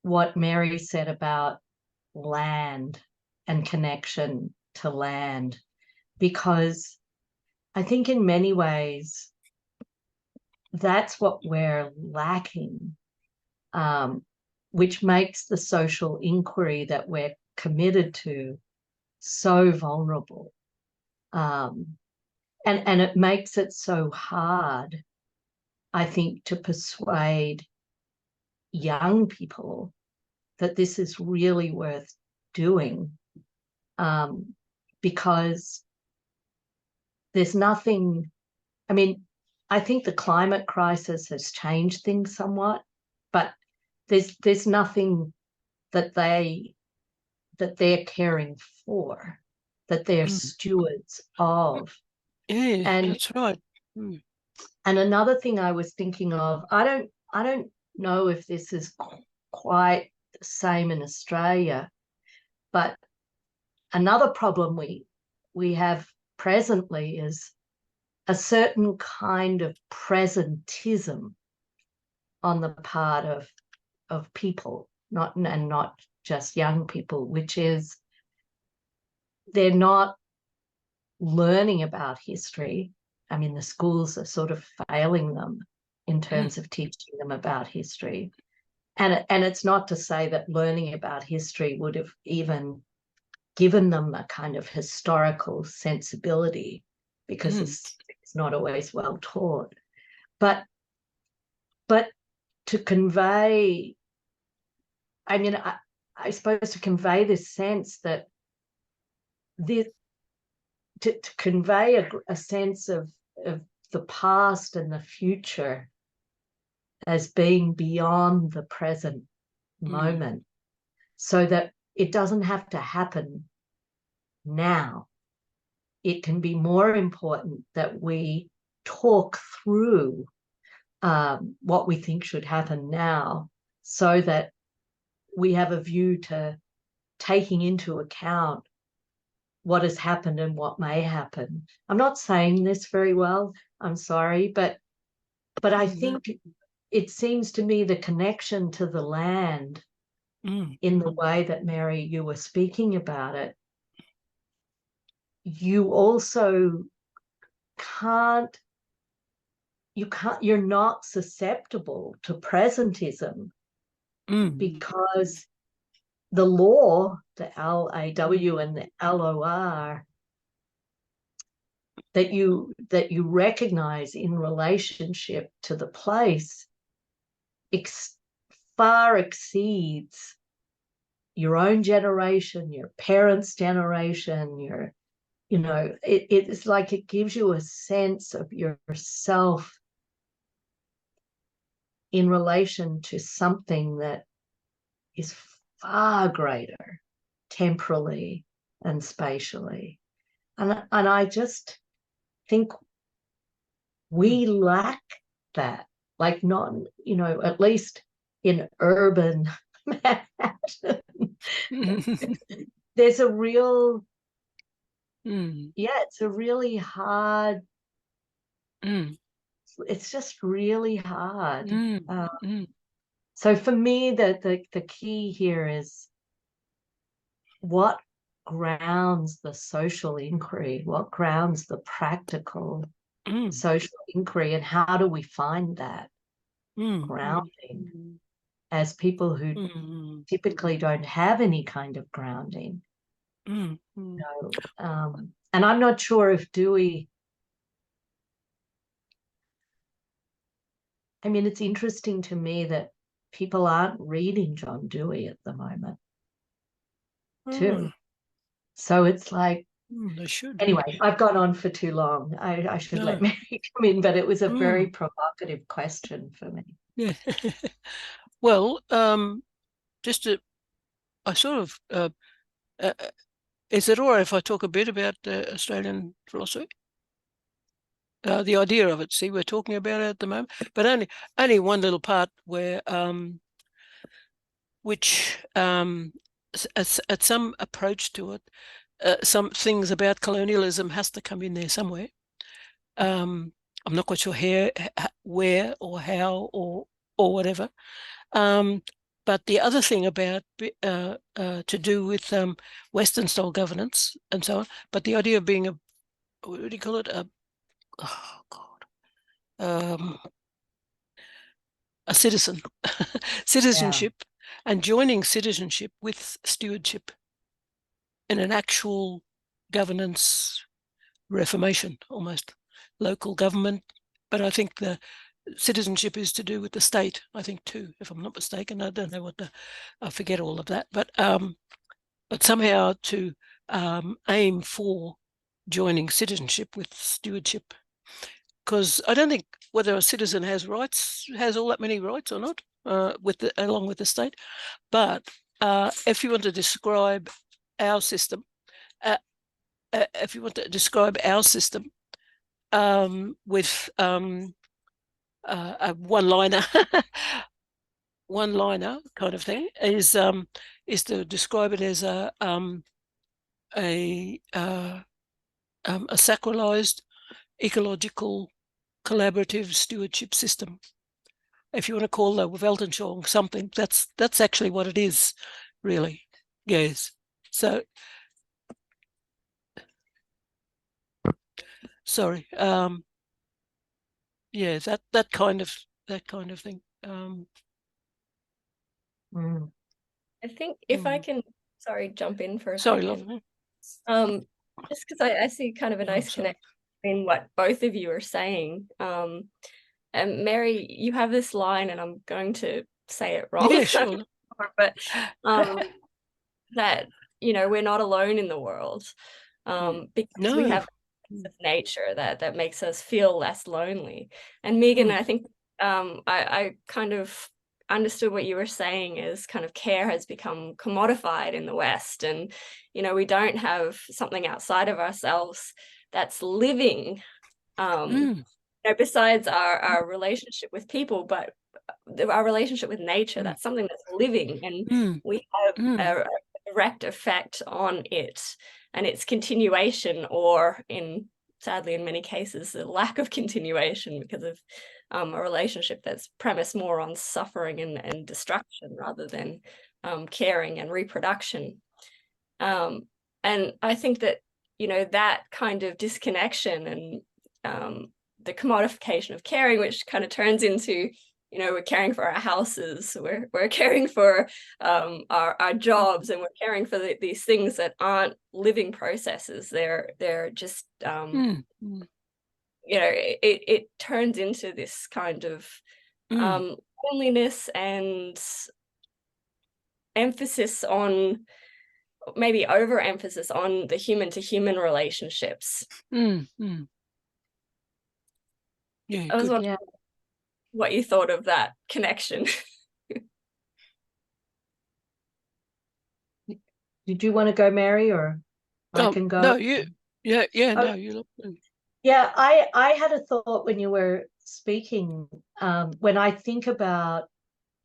what Mary said about land and connection to land, because I think in many ways that's what we're lacking, which makes the social inquiry that we're committed to so vulnerable. And it makes it so hard, I think, to persuade young people that this is really worth doing, because there's nothing, I mean, I think the climate crisis has changed things somewhat, but there's nothing that they're caring for, that they're stewards of. Yeah, and that's right. Mm. And another thing I was thinking of, I don't know if this is quite the same in Australia, but another problem we have presently is a certain kind of presentism on the part of people, not just young people, which is they're not learning about history. I mean, the schools are sort of failing them in terms of teaching them about history. And it's not to say that learning about history would have even given them a kind of historical sensibility, because it's not always well taught. But to convey, I mean, I suppose to convey this sense that to convey a sense of the past and the future as being beyond the present moment, so that it doesn't have to happen now. It can be more important that we talk through what we think should happen now, so that we have a view to taking into account what has happened and what may happen. I'm not saying this very well, I'm sorry, but I think it seems to me the connection to the land, in the way that, Mary, you were speaking about it, you also you're not susceptible to presentism, because the law, the LAW and the LOR, that you recognize in relationship to the place far exceeds your own generation, your parents' generation, it's like it gives you a sense of yourself in relation to something that is far greater temporally and spatially. And I just think we lack that, like, not, at least in urban Manhattan. There's a real, it's a really hard, it's just really hard. So for me, the key here is what grounds the social inquiry, what grounds the practical social inquiry, and how do we find that grounding as people who typically don't have any kind of grounding. And I'm not sure if Dewey, I mean, it's interesting to me that people aren't reading John Dewey at the moment too. So it's like, they should. Anyway, I've gone on for too long. I should let Mary come in, but it was a very provocative question for me. Yeah. Well, just to, I sort of, is it all right if I talk a bit about Australian philosophy? The idea of it. See, we're talking about it at the moment, but only one little part where, which at some approach to it, some things about colonialism has to come in there somewhere. I'm not quite sure where or how or whatever. But the other thing about to do with Western style governance and so on, but the idea of being what do you call it? A citizen, citizenship, and joining citizenship with stewardship in an actual governance reformation, almost local government. But I think the citizenship is to do with the state, I think too, if I'm not mistaken. I don't know I forget all of that, but somehow to aim for joining citizenship with stewardship, because I don't think whether a citizen has all that many rights or not, along with the state. But if you want to describe our system, with a one-liner kind of thing is to describe it as a sacralized ecological collaborative stewardship system. If you want to call the Weltanschauung something, that's actually what it is, really. Yes. So, sorry. Yeah, that kind of thing. I think if I can, jump in for a sorry, second. Lovely. Just because I see kind of a nice connection between what both of you are saying. And Mary, you have this line, and I'm going to say it wrong. Yeah, sure. But that, we're not alone in the world, because we have of nature that makes us feel less lonely. And Megan, I think I kind of understood what you were saying is kind of care has become commodified in the West, and we don't have something outside of ourselves that's living, besides our relationship with people, but our relationship with nature, that's something that's living, and we have a direct effect on it and its continuation, or sadly in many cases the lack of continuation, because of a relationship that's premised more on suffering and destruction rather than caring and reproduction. And I think that that kind of disconnection and the commodification of caring, which kind of turns into we're caring for our houses, we're caring for our jobs, and we're caring for these things that aren't living processes. They're just it turns into this kind of loneliness and emphasis on, maybe overemphasis on, the human to human relationships. Yeah, I was wondering what you thought of that connection. Did you want to go, Mary, or I can go? No, you. No, you look. Yeah, I had a thought when you were speaking. When I think about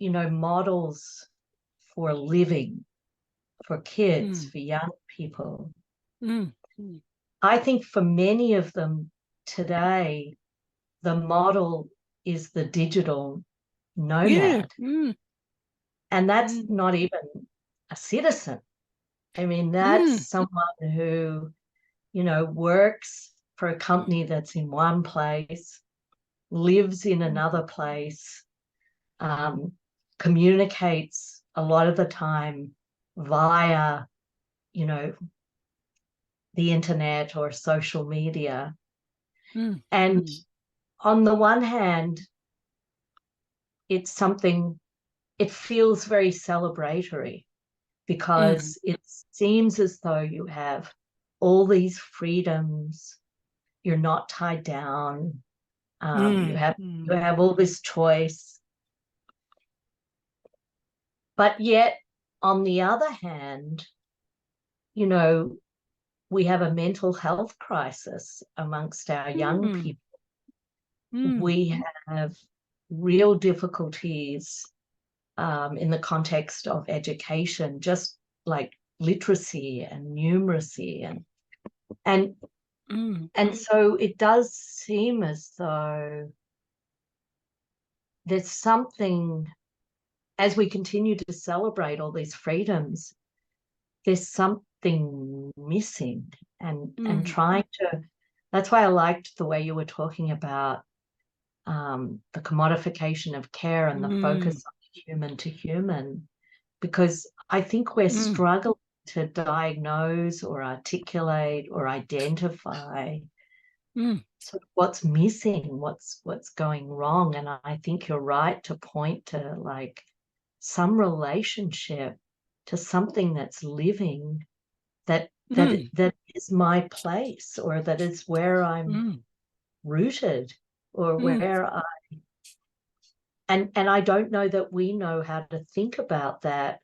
models for living, for kids, for young people, I think for many of them today, the model is the digital nomad. And that's not even a citizen. I mean, that's someone who, works for a company that's in one place, lives in another place, communicates a lot of the time via, the internet or social media. And on the one hand, it's something, it feels very celebratory, because it seems as though you have all these freedoms, you're not tied down, you have all this choice. But yet, on the other hand, we have a mental health crisis amongst our young people. We have real difficulties in the context of education, just like literacy and numeracy, and so it does seem as though there's something as we continue to celebrate all these freedoms, there's something missing, and trying to, that's why I liked the way you were talking about the commodification of care and the focus on human to human, because I think we're struggling to diagnose or articulate or identify sort of what's missing, what's going wrong. And I think you're right to point to like some relationship to something that's living, that is my place, or that is where I'm rooted, or where I, and I don't know that we know how to think about that.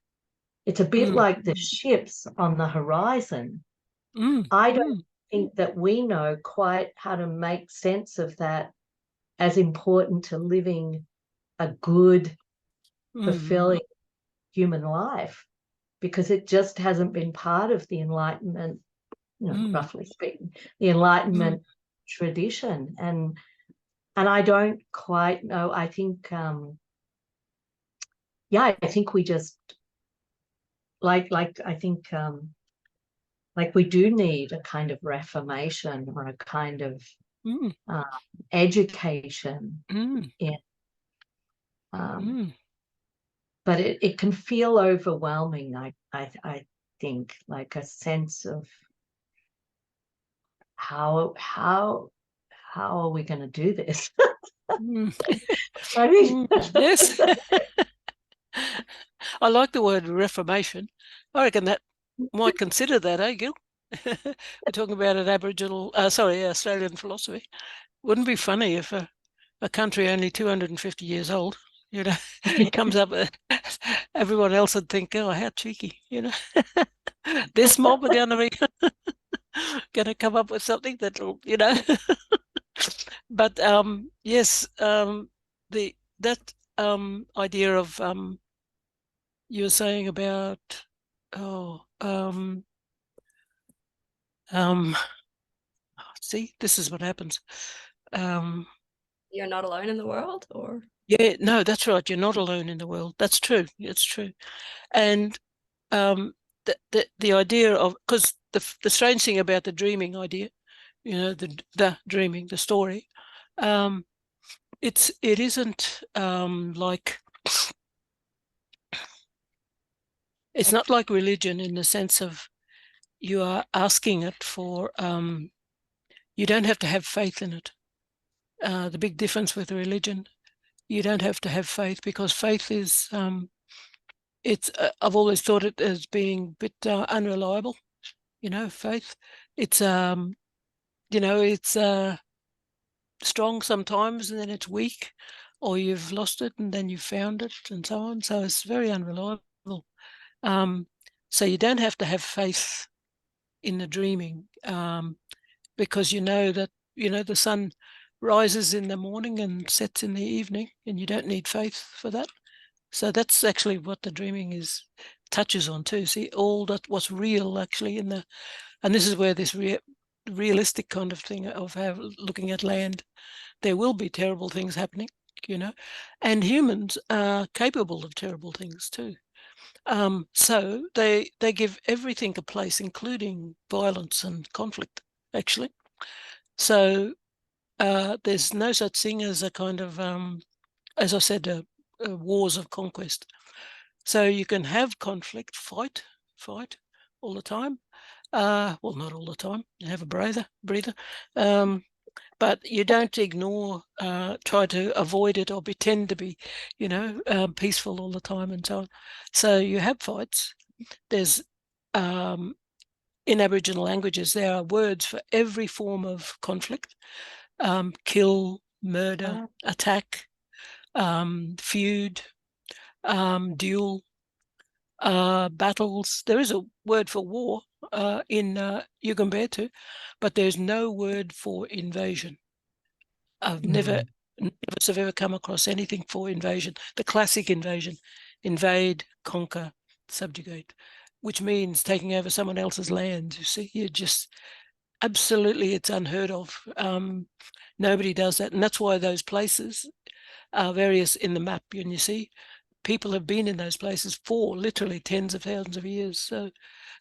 It's a bit like the ships on the horizon. I don't think that we know quite how to make sense of that as important to living a good, fulfilling human life, because it just hasn't been part of the Enlightenment, you know, roughly speaking, the Enlightenment tradition. And I don't quite know. I think, I think we just like we do need a kind of reformation, or a kind of education in, but it can feel overwhelming. I think, like a sense of how are we going to do this? I mean, yes. I like the word reformation. I reckon that might consider that, eh, Gil? We're talking about an Australian philosophy. Wouldn't it be funny if a country only 250 years old, you know, comes up, everyone else would think, oh, how cheeky, you know. This mob are going to come up with something that'll, you know. But yes, that idea of you were saying about see, this is what happens. You're not alone in the world, or no, that's right. You're not alone in the world. That's true. It's true. And the idea of, because the strange thing about the dreaming idea, you know, the dreaming, the story, it isn't like, it's not like religion in the sense of you are asking it for, you don't have to have faith in it. The big difference with religion, you don't have to have faith, because faith is, it's, I've always thought it as being a bit unreliable, you know, faith. It's, you know, it's strong sometimes and then it's weak, or you've lost it and then you've found it, and so on. So it's very unreliable. So you don't have to have faith in the dreaming, because you know that, you know, the sun rises in the morning and sets in the evening, and you don't need faith for that. So that's actually what the dreaming touches on too. See, all that what's real actually and this is where this realistic kind of thing of looking at land, there will be terrible things happening, you know, and humans are capable of terrible things too. So they give everything a place, including violence and conflict, actually. So there's no such thing as a kind of, as I said, wars of conquest. So you can have conflict, fight all the time. Well, not all the time. You have a breather. But you don't ignore, try to avoid it or pretend to be, you know, peaceful all the time and so on. So you have fights. There's, in Aboriginal languages, there are words for every form of conflict: kill, murder, attack, feud, duel, battles. There is a word for war in Yugambeh, but there's no word for invasion. I've never come across anything for invasion. The classic invasion: invade, conquer, subjugate, which means taking over someone else's land. You see, you just absolutely, it's unheard of. Nobody does that, and that's why those places are various in the map. And you see, people have been in those places for literally tens of thousands of years. So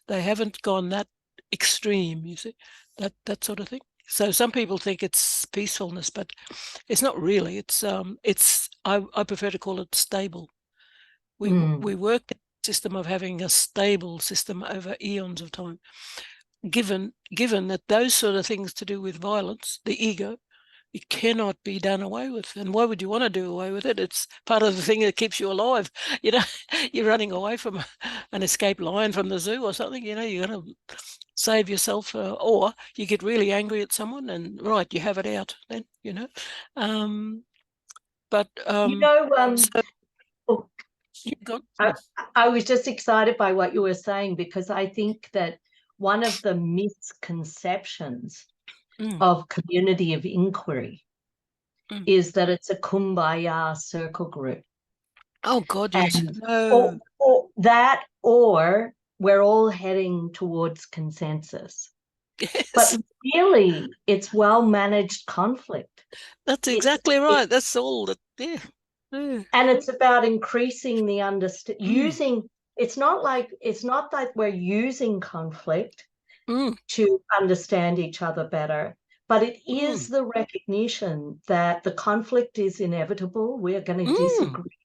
they haven't gone that extreme, you see, that sort of thing. So some people think it's peacefulness, but it's not really. It's I prefer to call it stable. We work the system of having a stable system over eons of time. Given that those sort of things to do with violence, the ego, it cannot be done away with. And why would you want to do away with it? It's part of the thing that keeps you alive. You know, you're running away from an escaped lion from the zoo or something. You know, you're going to save yourself, or you get really angry at someone and right, you have it out then, you know. I was just excited by what you were saying, because I think that one of the misconceptions of community of inquiry is that it's a kumbaya circle group. Oh God, yes. No. Or we're all heading towards consensus. Yes. But really, it's well-managed conflict. That's exactly right. That's all that, yeah. And it's about increasing the using. It's not like we're using conflict to understand each other better, but it is the recognition that the conflict is inevitable. We're going to disagree.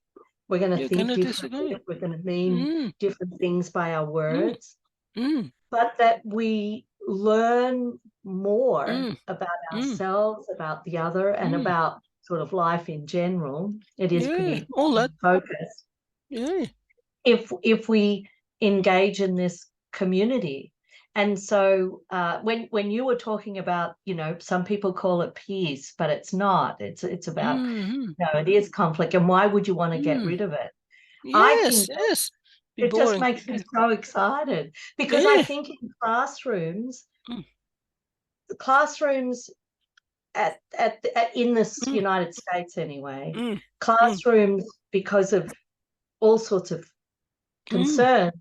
We're going to think differently. We're going to mean different things by our words, but that we learn more about ourselves, about the other, and about sort of life in general. It is pretty all that focused. Yeah. If we engage in this community. And so when you were talking about, you know, some people call it peace, but it's not. It's about, you know, it is conflict. And why would you want to get rid of it? I think it just makes me so excited, because I think in classrooms, in this United States anyway, classrooms, because of all sorts of concerns,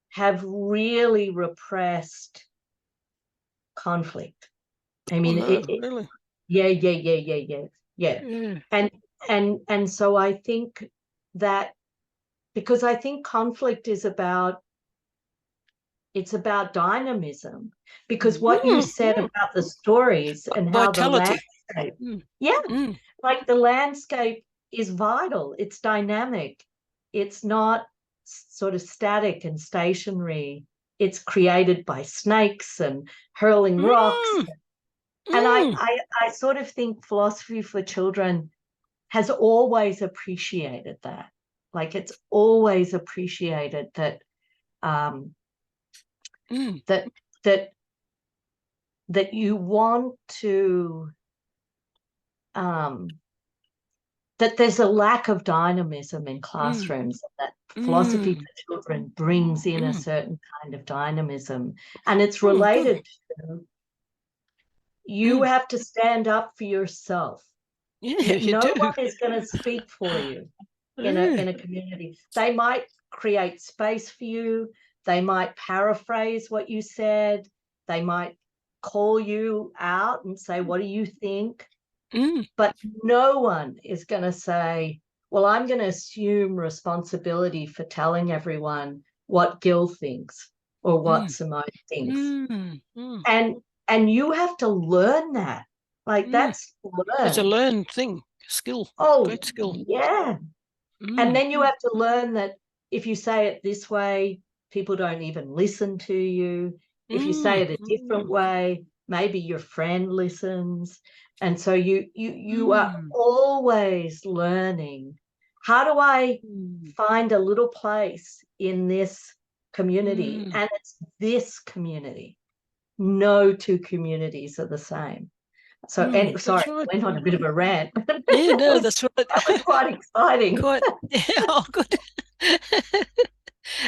have really repressed conflict. I mean, really? Yeah. And so I think that, because I think conflict is about dynamism, because what you said about the stories and how vitality. The landscape, like the landscape is vital, it's dynamic, it's not sort of static and stationary. It's created by snakes and hurling rocks. And I sort of think philosophy for children has always appreciated that. Like, it's always appreciated that that you want to that there's a lack of dynamism in classrooms, that philosophy for children brings in a certain kind of dynamism, and it's related to you have to stand up for yourself. No one is going to speak for you in a community. They might create space for you. They might paraphrase what you said. They might call you out and say, what do you think? But no one is going to say, well, I'm going to assume responsibility for telling everyone what Gil thinks or what Simone thinks. And you have to learn that. Like, that's learned. It's a learned thing, skill. Great skill. Yeah. And then you have to learn that if you say it this way, people don't even listen to you. If you say it a different way, maybe your friend listens. And so you are always learning. How do I find a little place in this community? And it's this community. No two communities are the same. So, sorry, I went on a bit of a rant. Yeah, no, that's right. That was quite exciting. Good.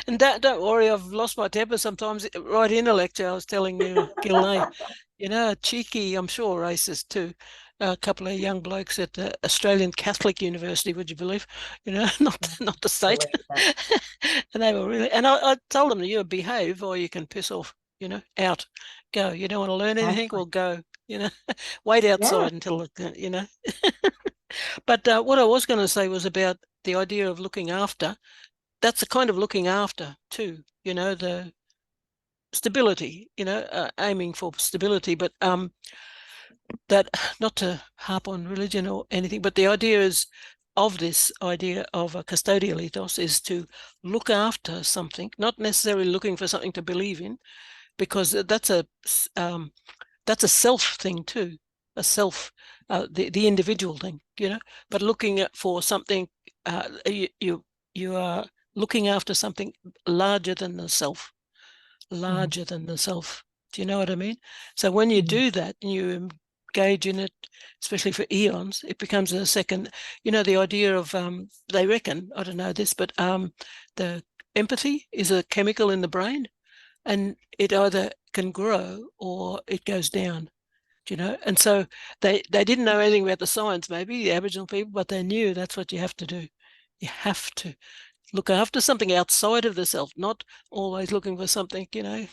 And don't worry, I've lost my temper sometimes right in a lecture. I was telling you, Gilnay, you know, cheeky, I'm sure racist too. A couple of young blokes at the Australian Catholic University, would you believe? You know, not the state. And they were really, and I told them, you behave or you can piss off, you know, out, go. You don't want to learn anything, well, go, you know, wait outside until, you know. But what I was going to say was about the idea of looking after, that's a kind of looking after too, you know, the stability, you know, aiming for stability, but that, not to harp on religion or anything, but the idea is of this idea of a custodial ethos is to look after something, not necessarily looking for something to believe in, because that's a self thing too, a self, the individual thing, you know, but looking at for something, you are looking after something larger than the self, larger than the self. Do you know what I mean? So when you do that and you engage in it, especially for eons, it becomes a second, you know, the idea of, they reckon, I don't know this, but the empathy is a chemical in the brain, and it either can grow or it goes down, you know. And so they didn't know anything about the science, maybe, the Aboriginal people, but they knew that's what you have to do. You have to look after something outside of the self, not always looking for something, you know,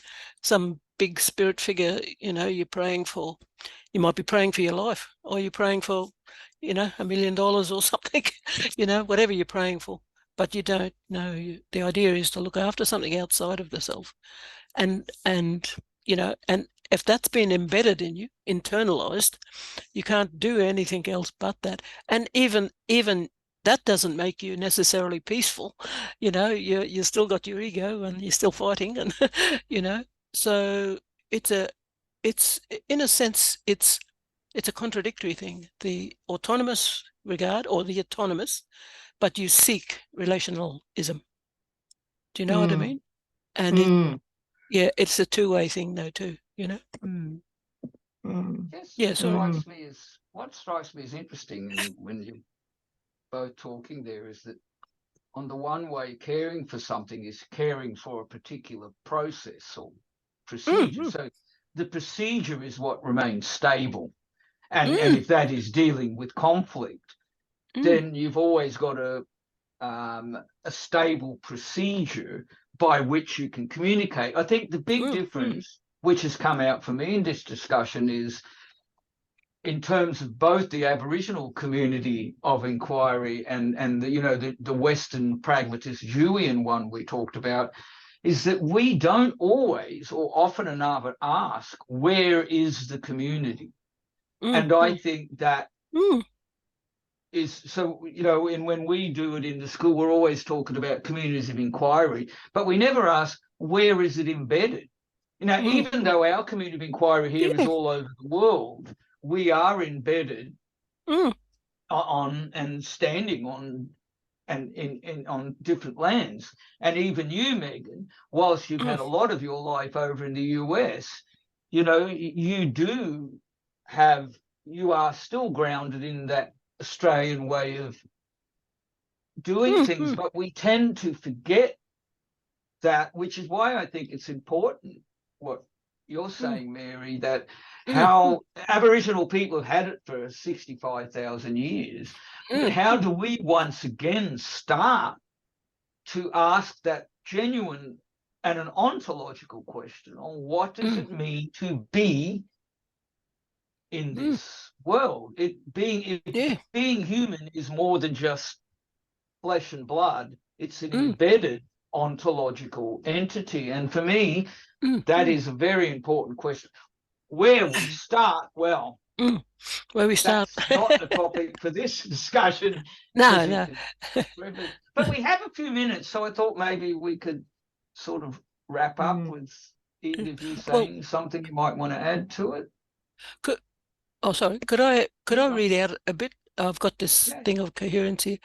some big spirit figure, you know, you're praying for. You might be praying for your life, or you're praying for, you know, $1 million or something, you know, whatever you're praying for. But you don't know. The idea is to look after something outside of the self. And you know, and if that's been embedded in you, internalized, you can't do anything else but that. And even that doesn't make you necessarily peaceful. You know, you still got your ego and you're still fighting, and you know, so it's in a sense, it's a contradictory thing, the autonomous regard or the autonomous, but you seek relationalism. Do you know what I mean? And it's a two-way thing though too, you know. Yes, Yeah, so what strikes me as interesting when you're both talking there is that on the one way, caring for something is caring for a particular process or procedure. So the procedure is what remains stable. And if that is dealing with conflict, then you've always got a stable procedure by which you can communicate. I think the big difference, which has come out for me in this discussion, is in terms of both the Aboriginal community of inquiry and the, you know, the Western pragmatist Jungian one we talked about, is that we don't always or often enough ask, where is the community? And I think that is so, you know, and when we do it in the school, we're always talking about communities of inquiry, but we never ask, where is it embedded? You know, even though our community of inquiry here is all over the world, we are embedded on and standing on and on different lands. And even you, Megan, whilst you've had a lot of your life over in the US, you know, you are still grounded in that Australian way of doing things, but we tend to forget that, which is why I think it's important what you're saying, Mary, that how Aboriginal people have had it for 65,000 years. But how do we once again start to ask that genuine and an ontological question on what does it mean to be in this world? Being human is more than just flesh and blood. It's an embedded ontological entity. And for me, that is a very important question. Where we start, well, where we start. That's not the topic for this discussion. No. But we have a few minutes, so I thought maybe we could sort of wrap up with either of you saying something you might want to add to it. Could I read out a bit? I've got this thing of coherence here.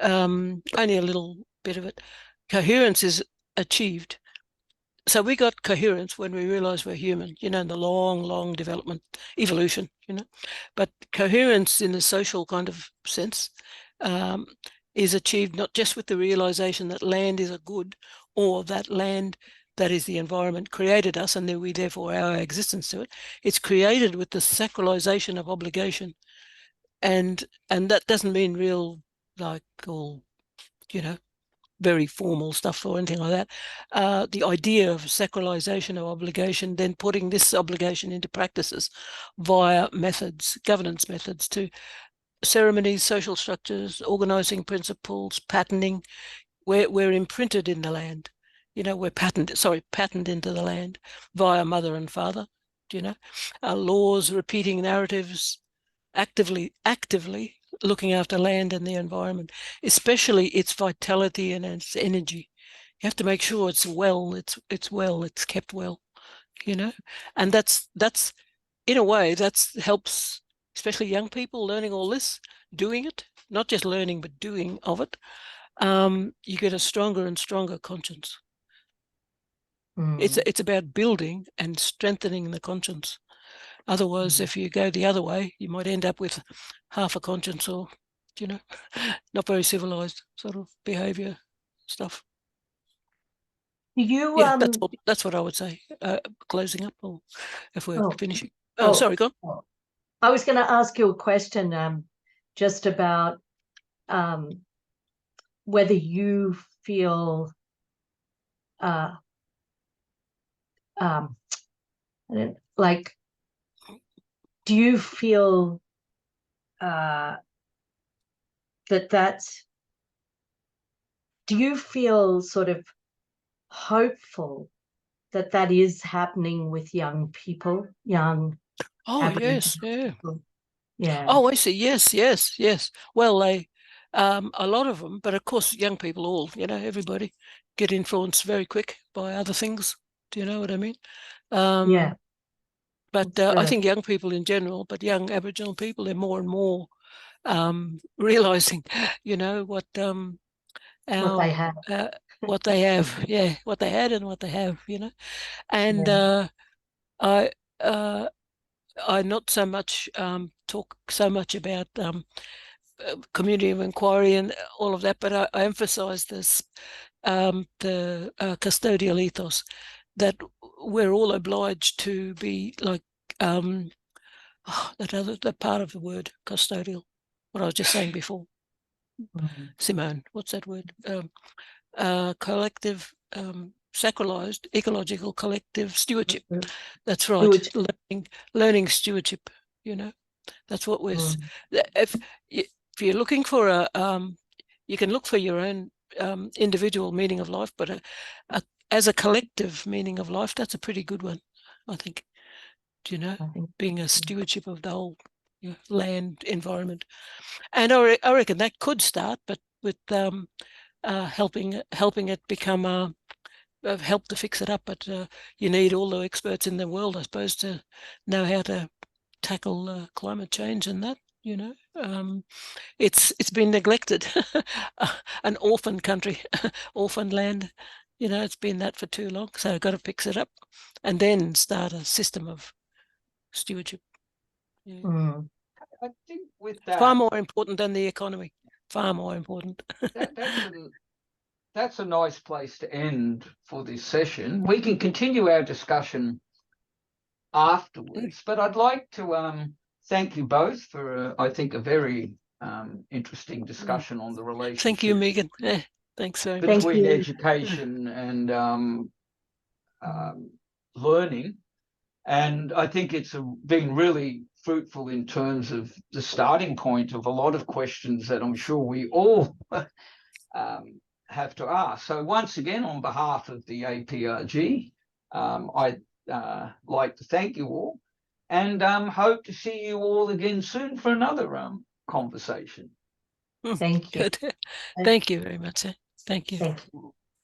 Only a little bit of it. Coherence is achieved. So we got coherence when we realized we're human, you know, in the long evolution, you know. But coherence in the social kind of sense is achieved not just with the realization that land is a good, or that land, that is the environment, created us and we therefore owe our existence to it. It's created with the sacralization of obligation. And that doesn't mean real, like, all, you know, very formal stuff or anything like that. The idea of sacralization of obligation, then putting this obligation into practices via methods, governance methods, to ceremonies, social structures, organizing principles, patterning, we're imprinted in the land. You know, we're patterned into the land via mother and father. You know, our laws, repeating narratives, actively looking after land and the environment, especially its vitality and its energy. You have to make sure it's kept well, you know, and that's in a way that helps, especially young people learning all this, doing it, not just learning but doing of it. You get a stronger and stronger conscience. It's about building and strengthening the conscience. Otherwise, if you go the other way, you might end up with half a conscience, or, you know, not very civilized sort of behavior stuff. Yeah, that's what I would say. Closing up, or if we're finishing. Sorry, go on. I was going to ask you a question, just about whether you feel like, do you feel do you feel sort of hopeful that is happening with young people, young yes, yeah. people? Yeah. Oh, I see. Yes. Well, they, a lot of them, but of course, young people, all, you know, everybody get influenced very quick by other things. Do you know what I mean? Yeah. But I think young people in general, but young Aboriginal people, they're more and more realizing, you know, what they have. What they have, yeah, what they had and what they have, you know. And I not so much talk so much about community of inquiry and all of that, but I emphasize this, the custodial ethos, that we're all obliged to be like, that part of the word custodial, what I was just saying before. Simone, what's that word? Collective, sacralized, ecological collective stewardship. That's right. Learning stewardship, you know. That's what we're. If you're looking for you can look for your own individual meaning of life, but as a collective meaning of life, that's a pretty good one, I think. Do you know, being a stewardship of the whole land environment, and I reckon that could start, but with helping it become help to fix it up. But you need all the experts in the world, I suppose, to know how to tackle climate change and that, you know. It's been neglected. An orphan country, orphan land, you know, it's been that for too long. So I've got to fix it up and then start a system of stewardship. Yeah. I think with that, far more important than the economy. Far more important. That's a nice place to end for this session. We can continue our discussion afterwards, but I'd like to thank you both for, I think, a very interesting discussion on the relationship. Thank you, Megan. Yeah, thanks very much. Between education and learning. And I think it's been really fruitful in terms of the starting point of a lot of questions that I'm sure we all have to ask. So once again, on behalf of the APRG, I'd like to thank you all, and hope to see you all again soon for another conversation. Thank you. Thank you very much. Thank you. Thank you.